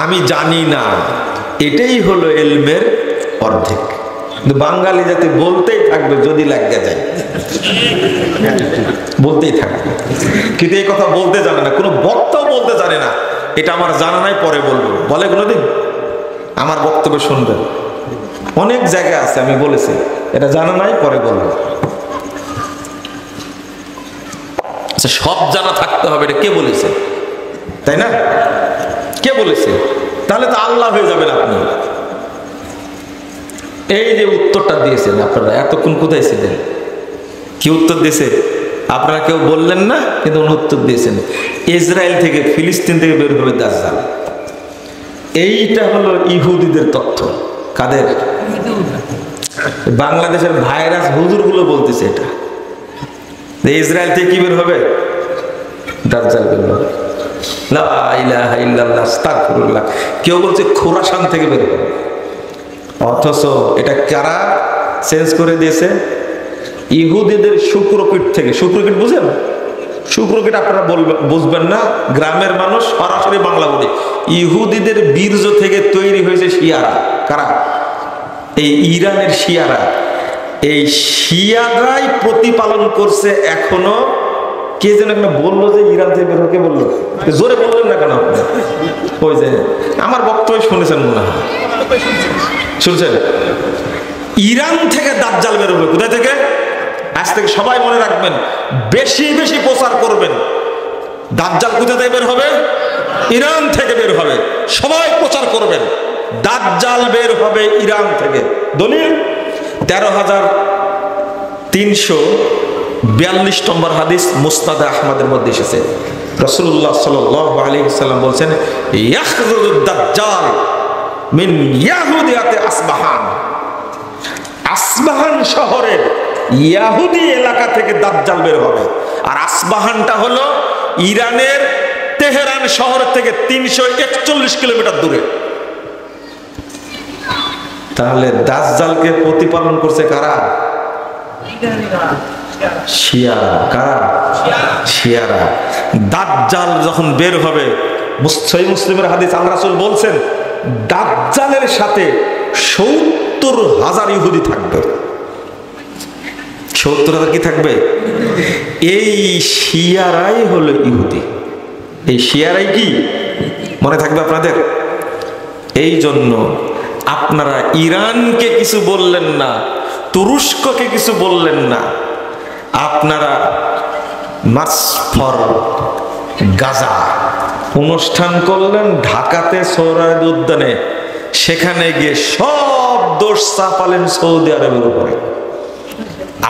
Speaker 2: আমি জানি না, এটাই হলো ইলমের অর্ধেক। কিন্তু বাঙালি জাতি বলতেই থাকবে, যদি লাগিয়ে যায় বলতেই থাকবে, কিন্তু এই কথা বলতে জানে না, কোনো বক্তাও বলতে জানে না এটা আমার জানা নাই, পরে বলবো। বলে কোনোদিন? আমার বক্তব্য শুনবেন, অনেক জায়গায় আছে আমি বলেছি এটা জানা নাই, পরে বলবো। আচ্ছা, সব জানা থাকতে হবে, এটা কে বলেছে? তাই না? কে বলেছে? তাহলে তো আল্লাহ হয়ে যাবেন আপনি। এই যে উত্তরটা দিয়েছেন আপনারা, এতক্ষণ কোথায় ছিলেন? কি উত্তর দিয়েছে? আপনারা কেউ বললেন না, কিন্তু উনি উত্তর দিয়েছেন ইসরায়েল থেকে, ফিলিস্তিন থেকে বের হবে দাজ্জাল। এইটা হলো ইহুদিদের তথ্য। কাদের? বাংলাদেশের ভাইরাস হুজুরগুলো বলতেছে এটা, ইসরায়েল থেকে কি বের হবে? দাজ্জাল বের হবে। লা ইলাহা ইল্লাল্লাহ, আস্তাগফিরুল্লাহ। কেউ বলছে খোরাসান থেকে বের হবে, অথচ এটা কারা চেঞ্জ করে দিয়েছে? ইহুদিদের শুক্রপীঠ থেকে। শুক্রপীঠ বুঝেন? শুক্রপীঠ আপনারা বুঝবেন না, গ্রামের মানুষ সরাসরি বাংলা বলে। ইহুদিদের বীর্য থেকে তৈরি হয়েছে শিয়ারা। কারা? এই ইরানের শিয়ারা। এই শিয়ারাই প্রতিপালন করছে এখনো কে যেন একটা বললো যে ইরান থেকে বের কে বললো, জোরে বললেন না কেন আপনি? ওই যে আমার বক্তব্য শুনেছেন মনে হয়, শুনছেন? ইরান থেকে দাজ্জাল বের হবে। কোথায় থেকে? আজ থেকে সবাই মনে রাখবেন, বেশি বেশি প্রচার করবেন। দাজ্জাল কোথা থেকে বের হবে? ইরান থেকে বের হবে। সবাই প্রচার করবেন, দাজ্জাল বের হবে ইরান থেকে। দলিল 1342 নম্বর হাদিস মুসনাদে আহমদের মধ্যে এসেছে। রাসূলুল্লাহ সাল্লাল্লাহু আলাইহি ওয়াসাল্লাম বলছেন, ইয়াখরুজুদ দাজ্জাল মিন ইয়াহুদিয়াতে আসবাহান। আসবাহান শহরের ইয়াহুদি এলাকা থেকে দাজ্জাল বের হবে। আর আসবাহানটা হলো ইরানের তেহরান শহর থেকে 341 কিলোমিটার দূরে। তাহলে দাজ্জালকে প্রতিপালন করছে কারা? শিয়ারা। কারা? শিয়ারা। দাজ্জাল যখন বের হবে, সহিহ মুসলিমের হাদিস, আল্লাহ রাসূল বলছেন দাজ্জালের সাথে 70,000 ইহুদি থাকবে। 70,000 কি থাকবে? এই শিয়ারাই হলো ইহুদি। এই শিয়ারাই কি মনে থাকবে আপনাদের? এই জন্য আপনারা ইরানকে কিছু বললেন না, তুরস্ককে কিছু বললেন না, আপনারা মার্চ ফর গাজা অনুষ্ঠান করলেন ঢাকাতে সোহরাওয়ার্দী উদ্যানে। সেখানে গিয়ে সব দোষ চাপালেন সৌদি আরবের উপরে।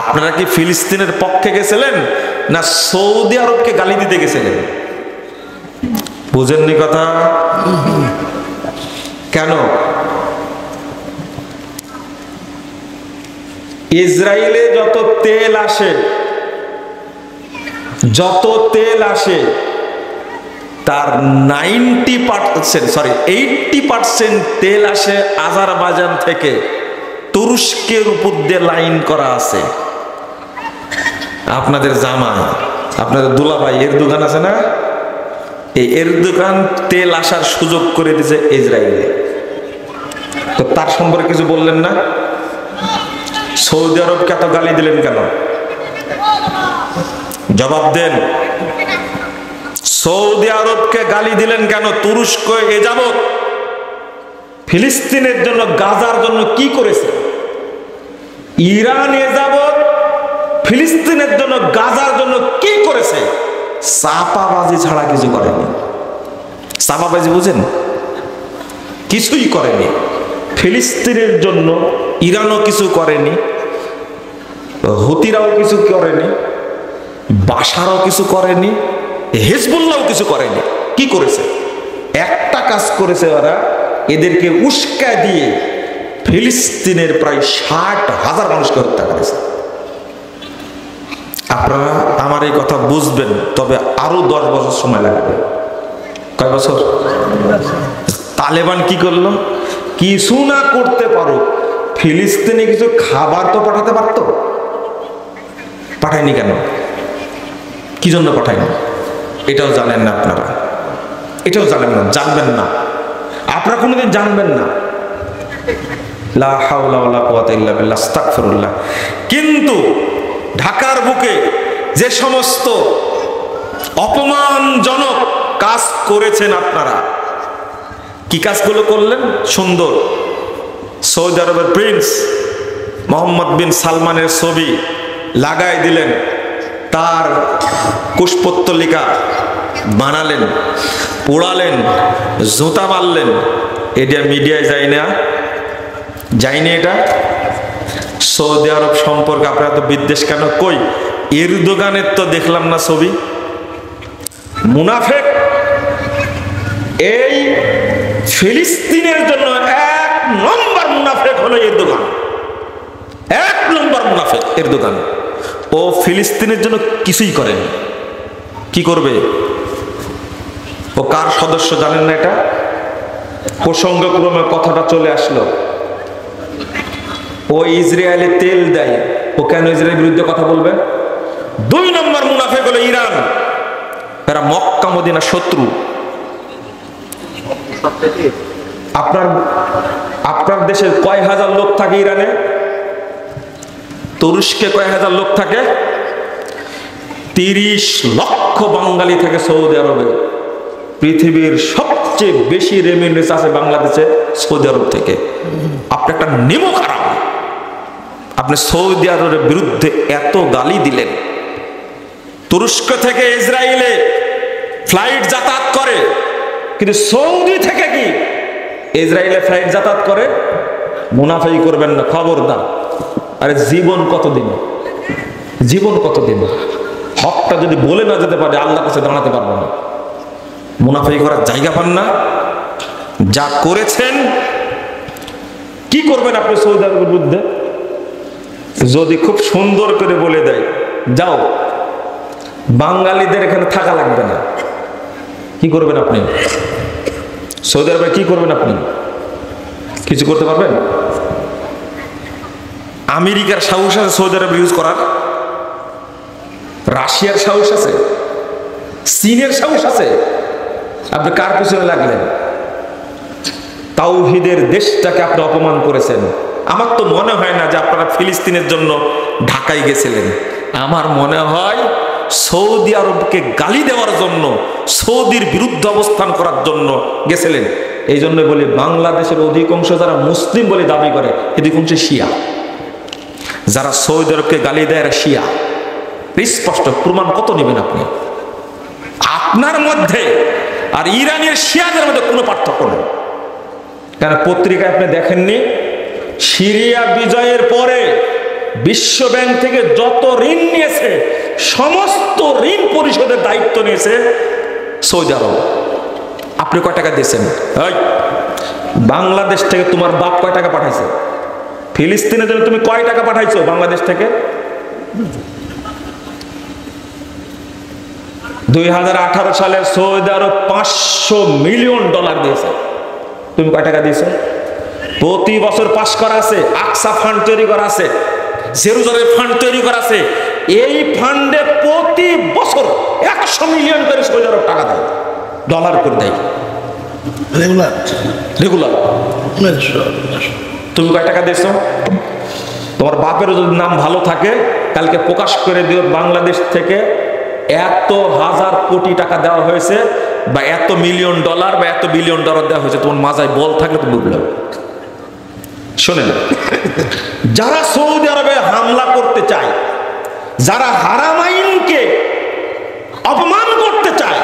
Speaker 2: আপনারা কি ফিলিস্তিনের পক্ষে গেছিলেন না সৌদি আরবকে গালি দিতে গেছিলেন? বুঝেননি কথা? কেন? ইসরায়েলে যত তেল আসে তার 80% তেল আসে আজারবাইজান থেকে। তুরস্কের উপর দিয়ে লাইন করা আছে। আপনাদের জামাই, আপনাদের দুলাভাই এরদোগান আছে না, এই এরদোগান তেল আসার সুযোগ করে দিয়েছে ইসরায়েলে। তো তার সম্পর্কে কিছু বললেন না? সৌদি আরবকে এত গালি দিলেন কেন? জবাব দেন। সৌদি আরবকে গালি দিলেন কেন? তুরস্ক এ যাবৎ ফিলিস্তিনের জন্য, গাজার জন্য কি করেছে? ইরান এ যাবৎ ফিলিস্তিনের জন্য, গাজার জন্য কি করেছে? চাপাবাজি ছাড়া কিছু করেনি। চাপাবাজি বুঝেন? কিছুই করেনি। ফিলিস্তিনের জন্য ইরানও কিছু করেনি, হুতিরাও কিছু করেনি, বাশারও কিছু করেনি, হিজবুল্লাহও কিছু করেনি। কি করেছে? একটা কাজ করেছে ওরা, এদেরকে উস্কা দিয়ে ফিলিস্তিনের প্রায় 60,000 মানুষকে হত্যা করেছে। আপনারা আমার এই কথা বুঝবেন, তবে আরো 10 বছর সময় লাগবে। কয় বছর? তালেবান কি করলো? কিছু না করতে পারো, ফিলিস্তিনে কিছু খাবার তো পাঠাতে পারতো, পাঠায়নি কেন? কি জন্য পাঠায়নি? এটাও জানেন না আপনারা, এটাও জানেন না, জানবেন না, আপনারা কোনোদিন জানবেন না। লা হাওলা ওয়ালা কুওয়াতা ইল্লা বিল্লাহ, আস্তাগফিরুল্লাহ। কিন্তু ঢাকার বুকে যে সমস্ত অপমানজনক কাজ করেছেন আপনারা, কি কাজগুলো করলেন? সুন্দর সৌদি আরবের প্রিন্স মোহাম্মদ বিন সালমানের ছবি লাগাই দিলেন, তার কুশপুত্তলিকা বানালেন, পোড়ালেন, জুতা মারলেন। এটা মিডিয়ায় যায় না, যায়নি। এটা সৌদি আরব সম্পর্কে আপনারা তো বিদ্বেষ কেন? কই এরদোগানের তো দেখলাম না ছবি। মুনাফেক। এই ফিলিস্তিনের জন্য 1 নম্বর মুনাফেক হলো এরদোগান। 1 নম্বর মুনাফেক এরদোগান। ও ফিলিস্তিনের জন্য কিছুই করেনি। কি করবে? ও কার সদস্য জানেন না? এটা প্রসঙ্গক্রমে কথাটা চলে আসলো। ও ইসরায়েলে তেল দেয়, ও কেন ইসরায়েলের বিরুদ্ধে কথা বলবে? 2 নম্বর মুনাফেক হলো ইরান। এরা মক্কা মদিনা শত্রু। আপনার দেশে কয় হাজার লোক থাকে ইরানে? তুরস্কে কয় হাজার লোক থাকে? 30 লক্ষ বাঙালি থাকে সৌদি আরবে। পৃথিবীর সবচেয়ে বেশি রেমিটেন্স আছে বাংলাদেশে সৌদি আরব থেকে। আপনি একটা নেমো খারাপ, আপনি সৌদি আরবের বিরুদ্ধে এত গালি দিলেন। তুরস্ক থেকে ইসরায়েলে ফ্লাইট যাতায়াত করে, কিন্তু সৌদি থেকে কি ইসরায়েলে ফ্লাইট যাতায়াত করে? মুনাফাই করবেন না, খবরদার। আরে জীবন কতদিন, জীবন কতদিন? হকটা যদি বলে না যেতে পারে আল্লাহর কাছে দাঁড়াতে পারবো না। মুনাফাই করার জায়গা পান না। যা করেছেন, কি করবেন আপনি সৌদি আরবের বিরুদ্ধে? যদি খুব সুন্দর করে বলে দেয় যাও বাঙালিদের এখানে থাকা লাগবে না, কি করবেন আপনি? সৌদি আরবে কি করবেন আপনি? কিছু করতে পারবেন? আমেরিকার সাহস আছে সৌদি আরবে ইউজ করার? রাশিয়ার সাহস আছে? চীনের সাহস আছে? আপনি কার পিছনে লাগলেন? তাওহীদের দেশটাকে আপনি অপমান করেছেন। আমার তো মনে হয় না যে আপনারা ফিলিস্তিনের জন্য ঢাকায় গেছিলেন। আমার মনে হয় সৌদি আরবকে গালি দেওয়ার জন্য, সৌদির বিরুদ্ধে অবস্থান করার জন্য গেছিলেন। এই জন্য বলি বাংলাদেশের অধিকাংশ যারা মুসলিম বলে দাবি করে, অধিকাংশ শিয়া। যারা সৌদি আরবকে গালি দেয় এরা শিয়া। স্পষ্ট প্রমাণ কত নেবেন আপনি? আপনার মধ্যে আর ইরানের শিয়াদের মধ্যে কোনো পার্থক্য নেই। কেন পত্রিকায় আপনি দেখেননি? সিরিয়া বিজয়ের পরে বিশ্ব ব্যাংক থেকে যত ঋণ নিয়েছে সমস্ত ঋণ পরিশোধের দায়িত্ব নিয়েছে সৌদি আরব। আপনি কয় টাকা দিয়েছেন? বাংলাদেশ থেকে তোমার বাপ কয় টাকা পাঠাইছে? ফিলিস্তিনের জন্য তুমি কয় টাকা পাঠাইছো বাংলাদেশ থেকে? 2018 সালে সৌদি আরব $500 মিলিয়ন দিয়েছে। তুমি কয় টাকা দিয়েছো? প্রতি বছর পাস করা আছে, আকসা ফান্ড তৈরি করা আছে, জেরুজালেম ফান্ড তৈরি করা আছে। এই ফান্ডে প্রতি বছর 100 মিলিয়ন করে সৌদি আরব টাকা দেয়, ডলার করে দেয়
Speaker 3: রেগুলার
Speaker 2: রেগুলার। তুমি কয় টাকা দিয়েছো? তোমার বাপেরও যদি নাম ভালো থাকে কালকে প্রকাশ করে দিও বাংলাদেশ থেকে এত হাজার কোটি টাকা দেওয়া হয়েছে, বা এত মিলিয়ন ডলার বা এত বিলিয়ন ডলার দেওয়া হয়েছে। তোমার মাজায় বল থাকলে তুমি বুঝলো। শোনেন, যারা সৌদি আরবে হামলা করতে চায়, যারা হারামাইনকে অপমান করতে চায়,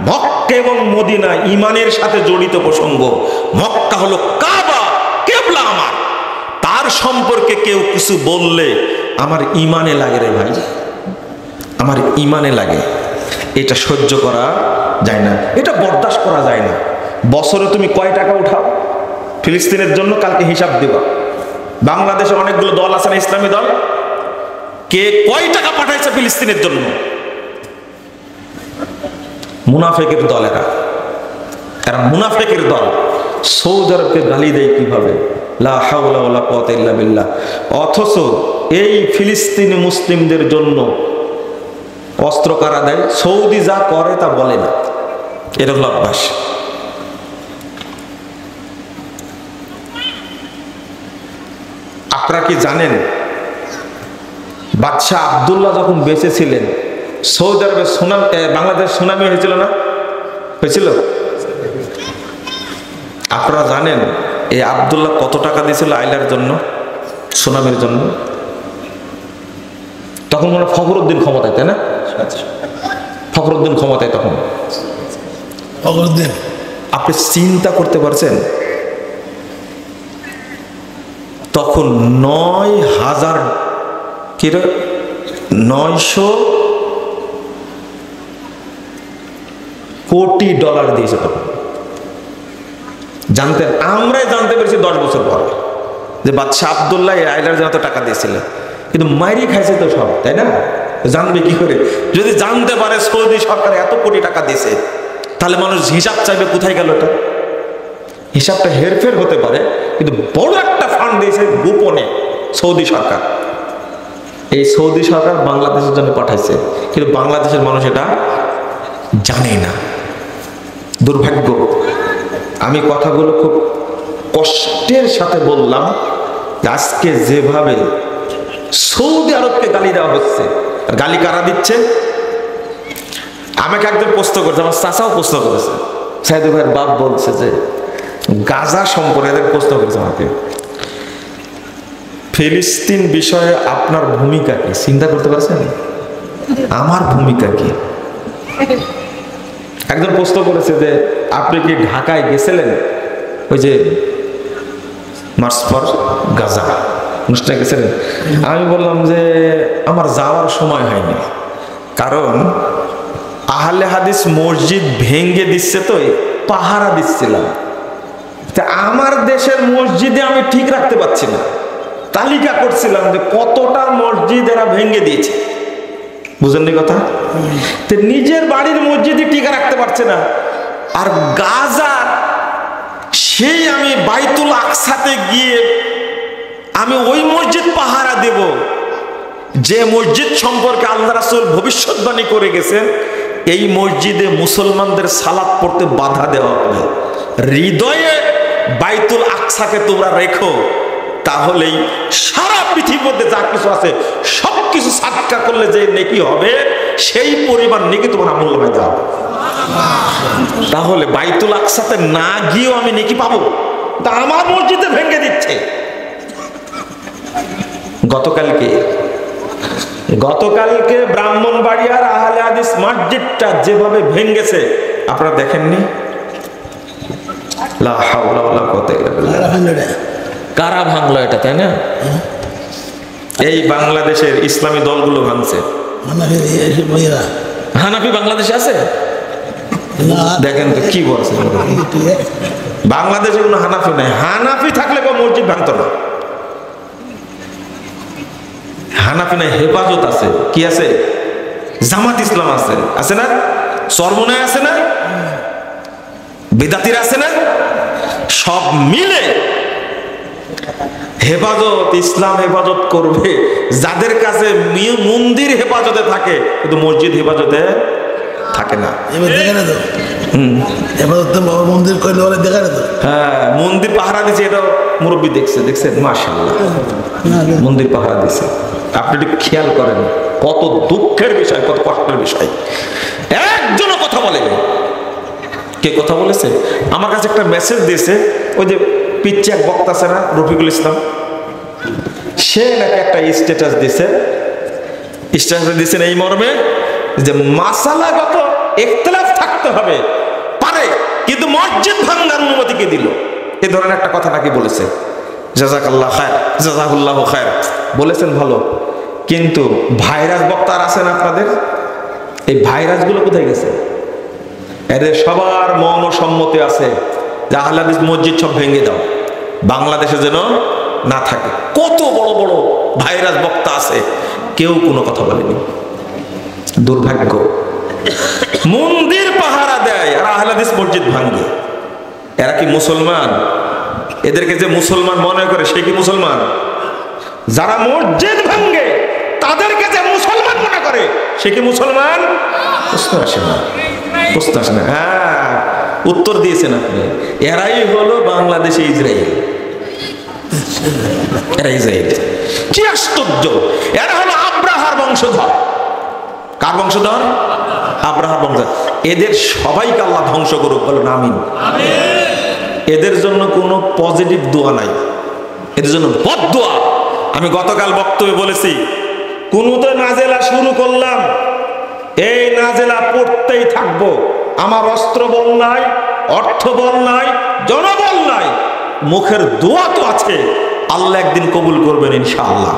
Speaker 2: মক্কা এবং মদিনা ইমানের সাথে জড়িত প্রসঙ্গ। মক্কা হলো কাবা, কিবলা আমার। তার সম্পর্কে কেউ কিছু বললে আমার ইমানে লাগে রে ভাই, আমার ইমানে লাগে। এটা সহ্য করা যায় না, এটা বরদাস্ত করা যায় না। বছরে তুমি কয় টাকা উঠাও ফিলিস্তিনের জন্য? কালকে হিসাব দিবা। বাংলাদেশে অনেকগুলো দল আছে না, ইসলামী দল, কে কয় টাকা পাঠাইছে ফিলিস্তিনের জন্য? মুনাফেকের দল এরা, এরা মুনাফেকের দল। সৌদি আরবকে গালি দেয় কিভাবে? লা হাওলা ওয়ালা কুওয়াতা ইল্লা বিল্লাহ। অথচ এই ফিলিস্তিনি মুসলিমদের জন্য অস্ত্র কারা দেয়? সৌদি যা করে তা বলে না, এটা হলো অভ্যাস। আপনারা কি জানেন বাদশাহ আব্দুল্লাহ যখন বেঁচে ছিলেন সৌদি আরবে বাংলাদেশ সুনামি হয়েছিল না? হয়েছিল? আপনারা জানেন এই আব্দুল্লাহ কত টাকা দিয়েছিল আইলার জন্য, সুনামির জন্য? তখন মনে ফখরুদ্দিন ক্ষমতায়, তাই না? ফখরুদ্দিন ক্ষমতায় তখন। আপনি চিন্তা করতে পারছেন তখন 9,000 900 কোটি ডলার দিয়েছে তখন। জানতেন? আমরাই জানতে পেরেছি 10 বছর পর যে বাদশাহ আব্দুল্লাহ আইলার জন্য টাকা দিয়েছিলেন, কিন্তু মাইরি খাইছে তো সব, তাই না? জানবে কি করে? যদি জানতে পারে সৌদি সরকার এত কোটি টাকা দিয়েছে, তাহলে মানুষ হিসাব চাইবে কোথায় গেল এটা। হিসাবটা হেরফের হতে পারে, কিন্তু বড় একটা ফান্ড দিয়েছে গোপনে সৌদি সরকার। এই সৌদি সরকার বাংলাদেশের জন্য পাঠাইছে, কিন্তু বাংলাদেশের মানুষ এটা জানে না। দুর্ভাগ্য। আমি কথাগুলো খুব কষ্টের সাথে বললাম। আজকে যেভাবে সৌদি আরবকে গালি দেওয়া হচ্ছে, আর গালি কারা দিচ্ছে? আমাকে একজন প্রশ্ন করেছে, আমার চাচাও প্রশ্ন করেছে, সাইদুল ভাইয়ের বাপ বলছে যে গাজা সম্পর্কে এদের প্রশ্ন করেছে আমাকে, ফিলিস্তিন বিষয়ে আপনার ভূমিকা কি? চিন্তা করতে পারছেন আমার ভূমিকা কি? একজন প্রশ্ন করেছে যে আপনি কি ঢাকায় গেছিলেন ওই যে মার্চ ফর গাজা অনুষ্ঠানে গেছিলেন? আমি বললাম যে আমার যাওয়ার সময় হয়নি, কারণ আহলে হাদিস মসজিদ ভেঙ্গে দিচ্ছে তো পাহারা দিচ্ছিলাম, তা আমার দেশের মসজিদে আমি ঠিক রাখতে পারছি না, তালিকা করছিলাম যে কতটা মসজিদ এরা ভেঙ্গে দিয়েছে, বুঝেননি কথা? তো নিজের বাড়ির মসজিদে টিকা রাখতে পারছে না, আর গাজা সেই আমি বাইতুল আকসাতে গিয়ে আমি ওই মসজিদ পাহারা দেব যে মসজিদ সম্পর্কে আল্লাহ রাসূল ভবিষ্যৎবাণী করে গেছেন, এই মসজিদে মুসলমানদের সালাত পড়তে বাধা দেওয়া হবে, হৃদয়ে বাইতুল আকসাকে তোমরা রেখো, তাহলেই সারা পৃথিবীর মধ্যে যা কিছু আছে সবকিছু সাদকা করলে যে নেকি হবে সেই পরিমাণ নেকি তোমার আমূল্যবান দাও। তাহলে বাইতুল আকসাতে না গিয়েও আমি নেকি পাবো, তা আমার মসজিদে ভেঙে দিচ্ছে। গতকালকে ব্রাহ্মণবাড়িয়ার আহলে হাদিস মসজিদটা যেভাবে ভেঙেছে আপনারা দেখেননি? লা হাওলা ওয়ালা কুওয়াতা ইল্লা বিল্লাহ। কারা ভাঙলো এটা, তাই না? এই বাংলাদেশের ইসলামী দলগুলো ভাঙছে। হানাফি বাংলাদেশে আছে? দেখেন তো কি বলছে, বাংলাদেশে কোনো হানাফি নাই। হানাফি থাকলে কেউ মসজিদ ভাঙতো না। হানাফি নাই, হেফাজত আছে। কি আছে? জামাত ইসলাম আছে, আছে না? চরমনায় আছে না? বেদাতিরা আছে না? সব মিলে হেফাজত, ইসলাম হেফাজত করবে। যাদের কাছে মন্দির হেফাজতে থাকে কিন্তু মসজিদ হেফাজতে থাকে না। হ্যাঁ, মন্দির পাহারা দিচ্ছে, এটা মুরব্বী দেখছেন? মাশাআল্লাহ, মন্দির পাহারা দিচ্ছে। আপনি একটু খেয়াল করেন, কত দুঃখের বিষয়, কত কষ্টের বিষয়। একজনও কথা বলেনি। কে কথা বলেছে? আমার কাছে একটা মেসেজ দিয়েছে, ওই যে পিচ্ছে এক বক্তা আছে না, রফিকুল ইসলাম, সে নাকি একটা স্ট্যাটাস দিছে। স্ট্যাটাস দিয়েছেন এই মর্মে যে মাসালাগত ইখতিলাফ থাকতে হবে পারে, কিন্তু মসজিদ ভাঙার অনুমতি কে দিল? এই ধরনের একটা কথা নাকি বলেছে। জাযাকাল্লাহ খায়র, জাযাকাল্লাহু খায়র বলেছেন, ভালো। কিন্তু ভাইরাস বক্তা আছেন আপনাদের, এই ভাইরাসগুলো কোথায় গেছে? এদের সবার মৌন সম্মতি আছে যে আহলে হাদিস মসজিদ সব ভেঙে দাও, বাংলাদেশে যেন না থাকে। কত বড় বড় ভাইরাস বক্তা আছে, কেউ কোনো কথা বলেনি। দুর্ভাগ্য। মন্দির পাহারা দেয় আর আহলে হাদিস মসজিদ ভাঙে। এরা কি মুসলমান? এদেরকে যে মুসলমান মনে করে সে কি মুসলমান? যারা মসজিদ ভাঙে তাদেরকে যে মুসলমান মনে করে সে কি মুসলমান? প্রশ্ন আসে না, প্রশ্ন আসে না। হ্যাঁ, উত্তর দিয়েছেন আপনি। এরাই হলো বাংলাদেশে ইসরায়েল। এরা ইসরায়েল। কি আশ্চর্য! এরা হলো আব্রাহার বংশধর। কার বংশধর? আব্রাহার বংশধর। এদের সবাইকে আল্লাহ ধ্বংস করুক, বলেন আমিন। এদের জন্য কোনো পজিটিভ দোয়া নাই, এদের জন্য বদদোয়া। আমি গতকাল বক্তব্যে বলেছি, কুনুতে নাজেলা শুরু করলাম, এই নাজেলা পড়তেই থাকবো। আমার অস্ত্র বল নাই, অর্থ বল নাই, জনবল নাই, মুখের দোয়া তো আছে। আল্লাহ একদিন কবুল করবেন ইনশাআল্লাহ।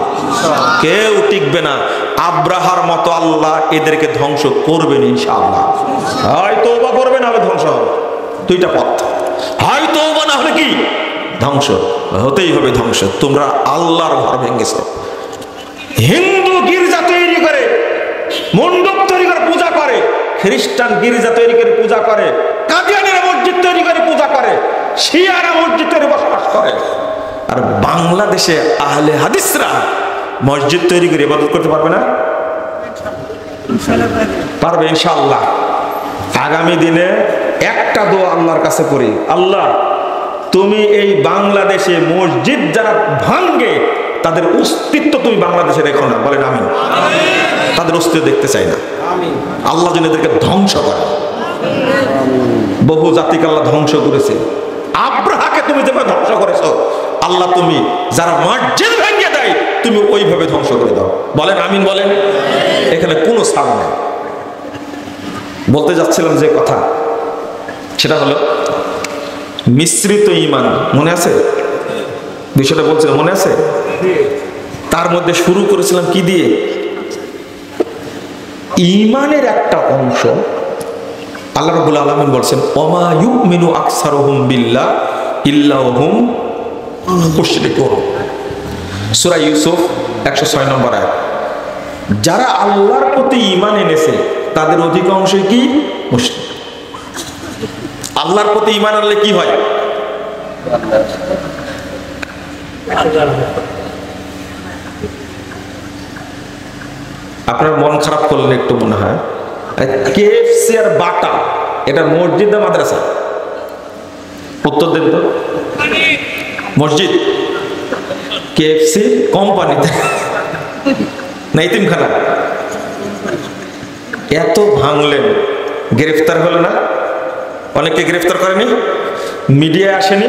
Speaker 2: কেউ টিকবে না। আব্রাহার মতো আল্লাহ এদেরকে ধ্বংস করবেন ইনশাআল্লাহ। হয় তওবা করবে, না হলে ধ্বংস হবে। দুইটা পথ, হয় তওবা না হলে কি ধ্বংস। হতেই হবে ধ্বংস। তোমরা আল্লাহর ঘর ভেঙেছো। হিন্দু গির্জা তৈরি করে, মণ্ডপ তৈরি করে পূজা করে, খ্রিস্টান গির্জা তৈরি করে পূজা করে, কাদিয়ানীরা মসজিদ তৈরি করে পূজা করে, শিয়ারা মসজিদ তৈরি বসবাস করে। আর বাংলাদেশে আহলে হাদিসরা মসজিদ তৈরি করে ইবাদত করতে পারবে না? পারবে ইনশাআল্লাহ। আগামী দিনে একটা দোয়া আল্লাহর কাছে করি, আল্লাহ তুমি এই বাংলাদেশে মসজিদ যারা ভাঙ্গে তাদের অস্তিত্ব তুমি বাংলাদেশে রেখো না, বলেন আমিন। তাদের অস্তিত্ব দেখতে চাই না। আল্লাহ যেন এদেরকে ধ্বংস করে। বহু জাতিকে আল্লাহ ধ্বংস করেছে। আব্রাহাকে তুমি যেভাবে ধ্বংস করেছো, আল্লাহ তুমি যারা মসজিদ ভেঙে দেয় তুমি ওইভাবে ধ্বংস করে দাও। বলেন আমিন বলেন। এখানে কোনো ছাড় নেই। বলতে যাচ্ছিলাম যে কথা, সেটা হলো মিশ্রিত ঈমান। মনে আছে বিষয়টা বলছিলাম, মনে আছে? তার মধ্যে শুরু করেছিলাম কি দিয়ে? ঈমানের একটা অংশ আল্লাহ রাব্বুল আলামিন বলছেন ওমা ইউমিনু আকসারুহুম বিল্লাহ ইল্লা হুম মুশরিকুন। সূরা ইউসুফ 106 নম্বর আয়াত। যারা আল্লাহর প্রতি ঈমান এনেছে তাদের অধিকাংশই কি? মুশরিক। আল্লাহর প্রতি ঈমান আনলে কি হয়? আপনার মন খারাপ করলেন একটু মনে হয়। কেএফসি আর বাটা এটা মসজিদ না মাদ্রাসা? উত্তর দেন তো। মসজিদ। কেএফসি কোম্পানিতে না ইতিমখানা? এত ভাঙলেন, গ্রেফতার হলো না? অনেকে গ্রেফতার করেনি, মিডিয়ায় আসেনি,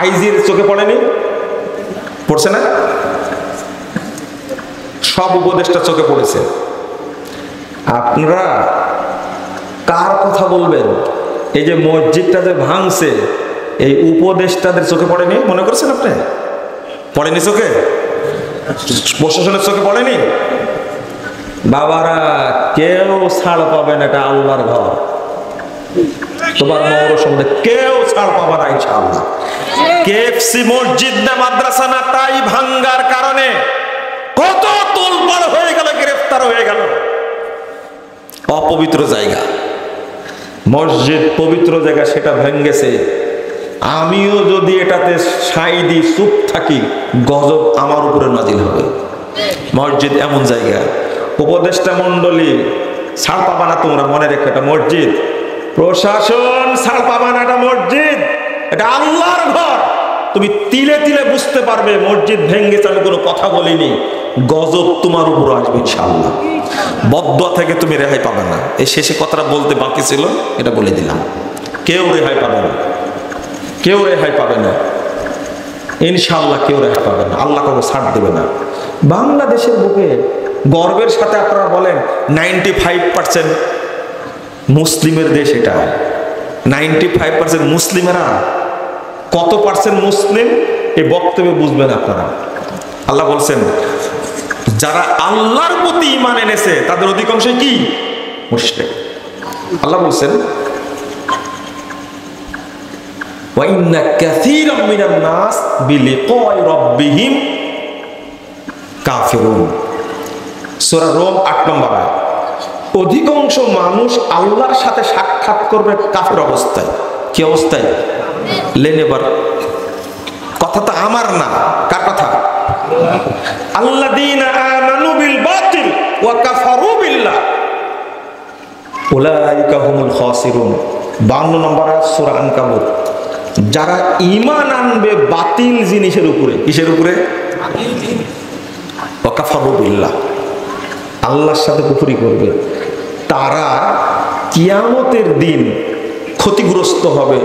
Speaker 2: আইজির চোখে পড়েনি, পড়ছে না? সব উপদেষ্টা চোখে পড়েছে। আপনারা কার কথা বলবেন? এই যে মসজিদটা যে ভাঙছে, এই উপদেষ্টাদের চোখে পড়েনি মনে করছেন আপনি? পড়েনি চোখে? প্রশাসনের চোখে পড়েনি? বাবারা কেউ ছাড় পাবে না, এটা আল্লাহর ঘর। তোমার মৌর সম্বন্ধে কেউ ছাড় পাবে না ইনশাআল্লাহ। কেএফসি মসজিদ না মাদ্রাসা না, তাই ভাঙ্গার কারণে কত তোলপাড় হয়ে গেল, গ্রেফতার হয়ে গেল। অপবিত্র জায়গা, মসজিদ পবিত্র জায়গা, সেটা ভেঙ্গেছে। আমিও যদি এটাতে সাই দিই, চুপ থাকি, গজব আমার উপরে নাজিল হবে। মসজিদ এমন জায়গা, উপদেষ্টা মন্ডলী ছাড় পাবা না তোমরা, মনে রেখো এটা মসজিদ। প্রশাসন ছাড় পাবা না, এটা মসজিদ, এটা আল্লাহর ঘর। তুমি তিলে তিলে বুঝতে পারবে মসজিদ ভেঙ্গেছে, আমি কোনো কথা বলিনি, গজব তোমার উপর আসবে ইনশাআল্লাহ। বদদুয়া থেকে তুমি রেহাই পাবে না। এই শেষে কথাটা বলতে বাকি ছিল, এটা বলে দিলাম। কেউ রেহাই পাবে না, কেউ রেহাই পাবে না ইনশাআল্লাহ, কেউ রেহাই পাবে না। আল্লাহ কাউকে ছাড় দেবে না। বাংলাদেশের বুকে গর্বের সাথে আপনারা বলেন 95% মুসলিমের দেশ এটা। 95% মুসলিমেরা কত পার্সেন্ট মুসলিম এই বক্তব্যে বুঝবেন আপনারা। আল্লাহ বলছেন যারা আল্লাহর প্রতি ঈমান এনেছে তাদের অধিকাংশ কি? মুশরিক। আল্লাহ বলছেন ওয়া ইন্না কাসীরাম মিনান নাস বিলিকাই রাব্বিহিম কাফিরুন। সূরা রোম 8 নম্বর আয়াত। অধিকাংশ মানুষ আল্লাহর সাথে সাক্ষাৎ করবে কাফের অবস্থায়। কি অবস্থায়? লেনেবার কথা তো আমার না, কার কথা? আল্লাযীনা আমানু বিল বাতিল ওয়া কাফারু বিল্লাহ উলাইকা হুমুল খাসিরুন। 52 নম্বর আয়াত সূরা আনকাবুত। যারা ঈমান আনবে বাতিল জিনিসের উপরে, কিসের উপরে? ওয়া কাফারু বিল্লাহ, আল্লাহর সাথে কুফরি করবে, তারা কিয়ামতের দিন ক্ষতিগ্রস্ত হবে,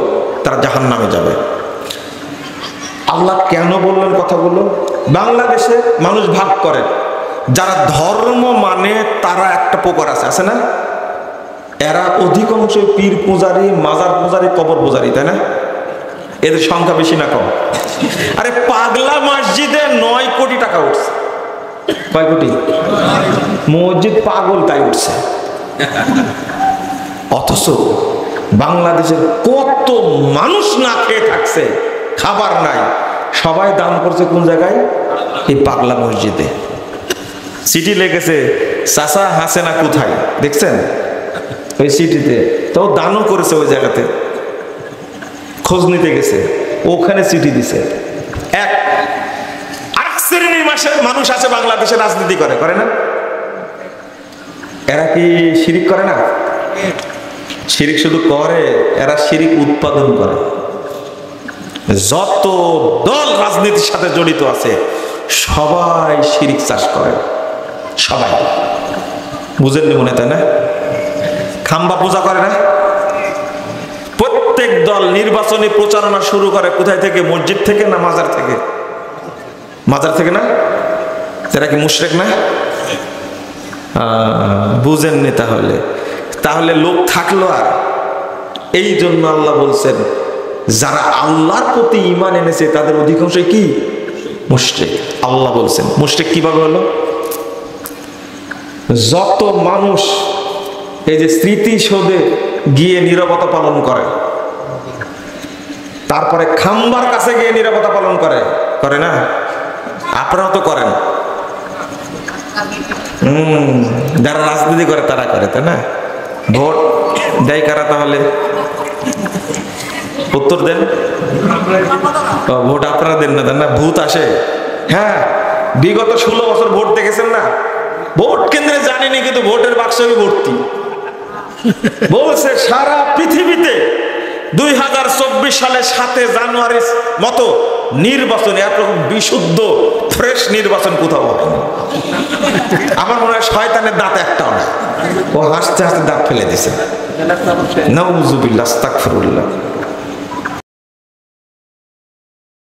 Speaker 2: তারা জাহান্নামে যাবে। আল্লাহ কেন বললেন কথাগুলো? বাংলাদেশে মানুষ ভাগ করে, যারা ধর্ম মানে তারা একটা প্রকার আছে না? এরা অধিকাংশ পীর পূজারী, মাজার পূজারী, কবর পূজারী, তাই না? এদের সংখ্যা বেশি না কম? আরে পাগলা মসজিদে 9 কোটি টাকা উঠছে। কয় কোটি? মসজিদ পাগল তাই উঠছে। অথচ বাংলাদেশের কত মানুষ না খেয়ে থাকছে, খাবার নাই, সবাই দান করছে কোন জায়গায়? এই পাগলা মসজিদে। সিটি লেগেছে চাচা হাসেনা কোথায়, দেখছেন? ওই সিটিতে তো দানও করেছে, ওই জায়গাতে খোঁজ নিতে গেছে, ওখানে চিঠি দিছে। এক শ্রেণীর মানুষ আছে বাংলাদেশে রাজনীতি করে, করে না? এরা কি শিরিক করে না? শিরিক শুধু করে, এরা শিরিক উৎপাদন করে। যত দল রাজনীতির সাথে জড়িত আছে সবাই শিরিক চাষ করে। সবাই বুঝেননি মনে, তাই না? খাম্বা পূজা করে না? প্রত্যেক দল নির্বাচনী প্রচারণা শুরু করে কোথায় থেকে? মসজিদ থেকে না মাজার থেকে? মাজার থেকে না? এরা কি মুশরিক না? বুঝেননি তাহলে? তাহলে লোক থাকলো আর। এই জন্য আল্লাহ বলছেন যারা আল্লাহর প্রতি ঈমান এনেছে তাদের অধিকাংশ কি? মুশরিক। আল্লাহ বলছেন মুশরিক কিভাবে হলো? যত মানুষ এই যে স্মৃতিসৌধে গিয়ে নীরবতা পালন করে, তারপরে খাম্বার কাছে গিয়ে নীরবতা পালন করে, করে না? আপনারাও তো করেন। যারা রাজনীতি করে তারা করে, তাই না? ভোট দেয় কারা তাহলে? উত্তর দেন। ভোট আপনারা দেন না, তাই না? ভূত আসে। হ্যাঁ, বিগত 16 বছর ভোট দেখেছেন না? ভোট কেন্দ্রে জানিনি, কিন্তু ভোটের বাক্স ভর্তি। বলছে সারা পৃথিবীতে 2024 সালে 7 জানুয়ারির মতো নির্বাচন, এরকম বিশুদ্ধ ফ্রেশ নির্বাচন কোথাও হয়নি। আমার মনে হয় শয়তানের দাঁত একটাও না। ও হাসতে হাসতে দাঁত ফেলে দিছে। নাউযুবিল্লাহ, আস্তাগফিরুল্লাহ।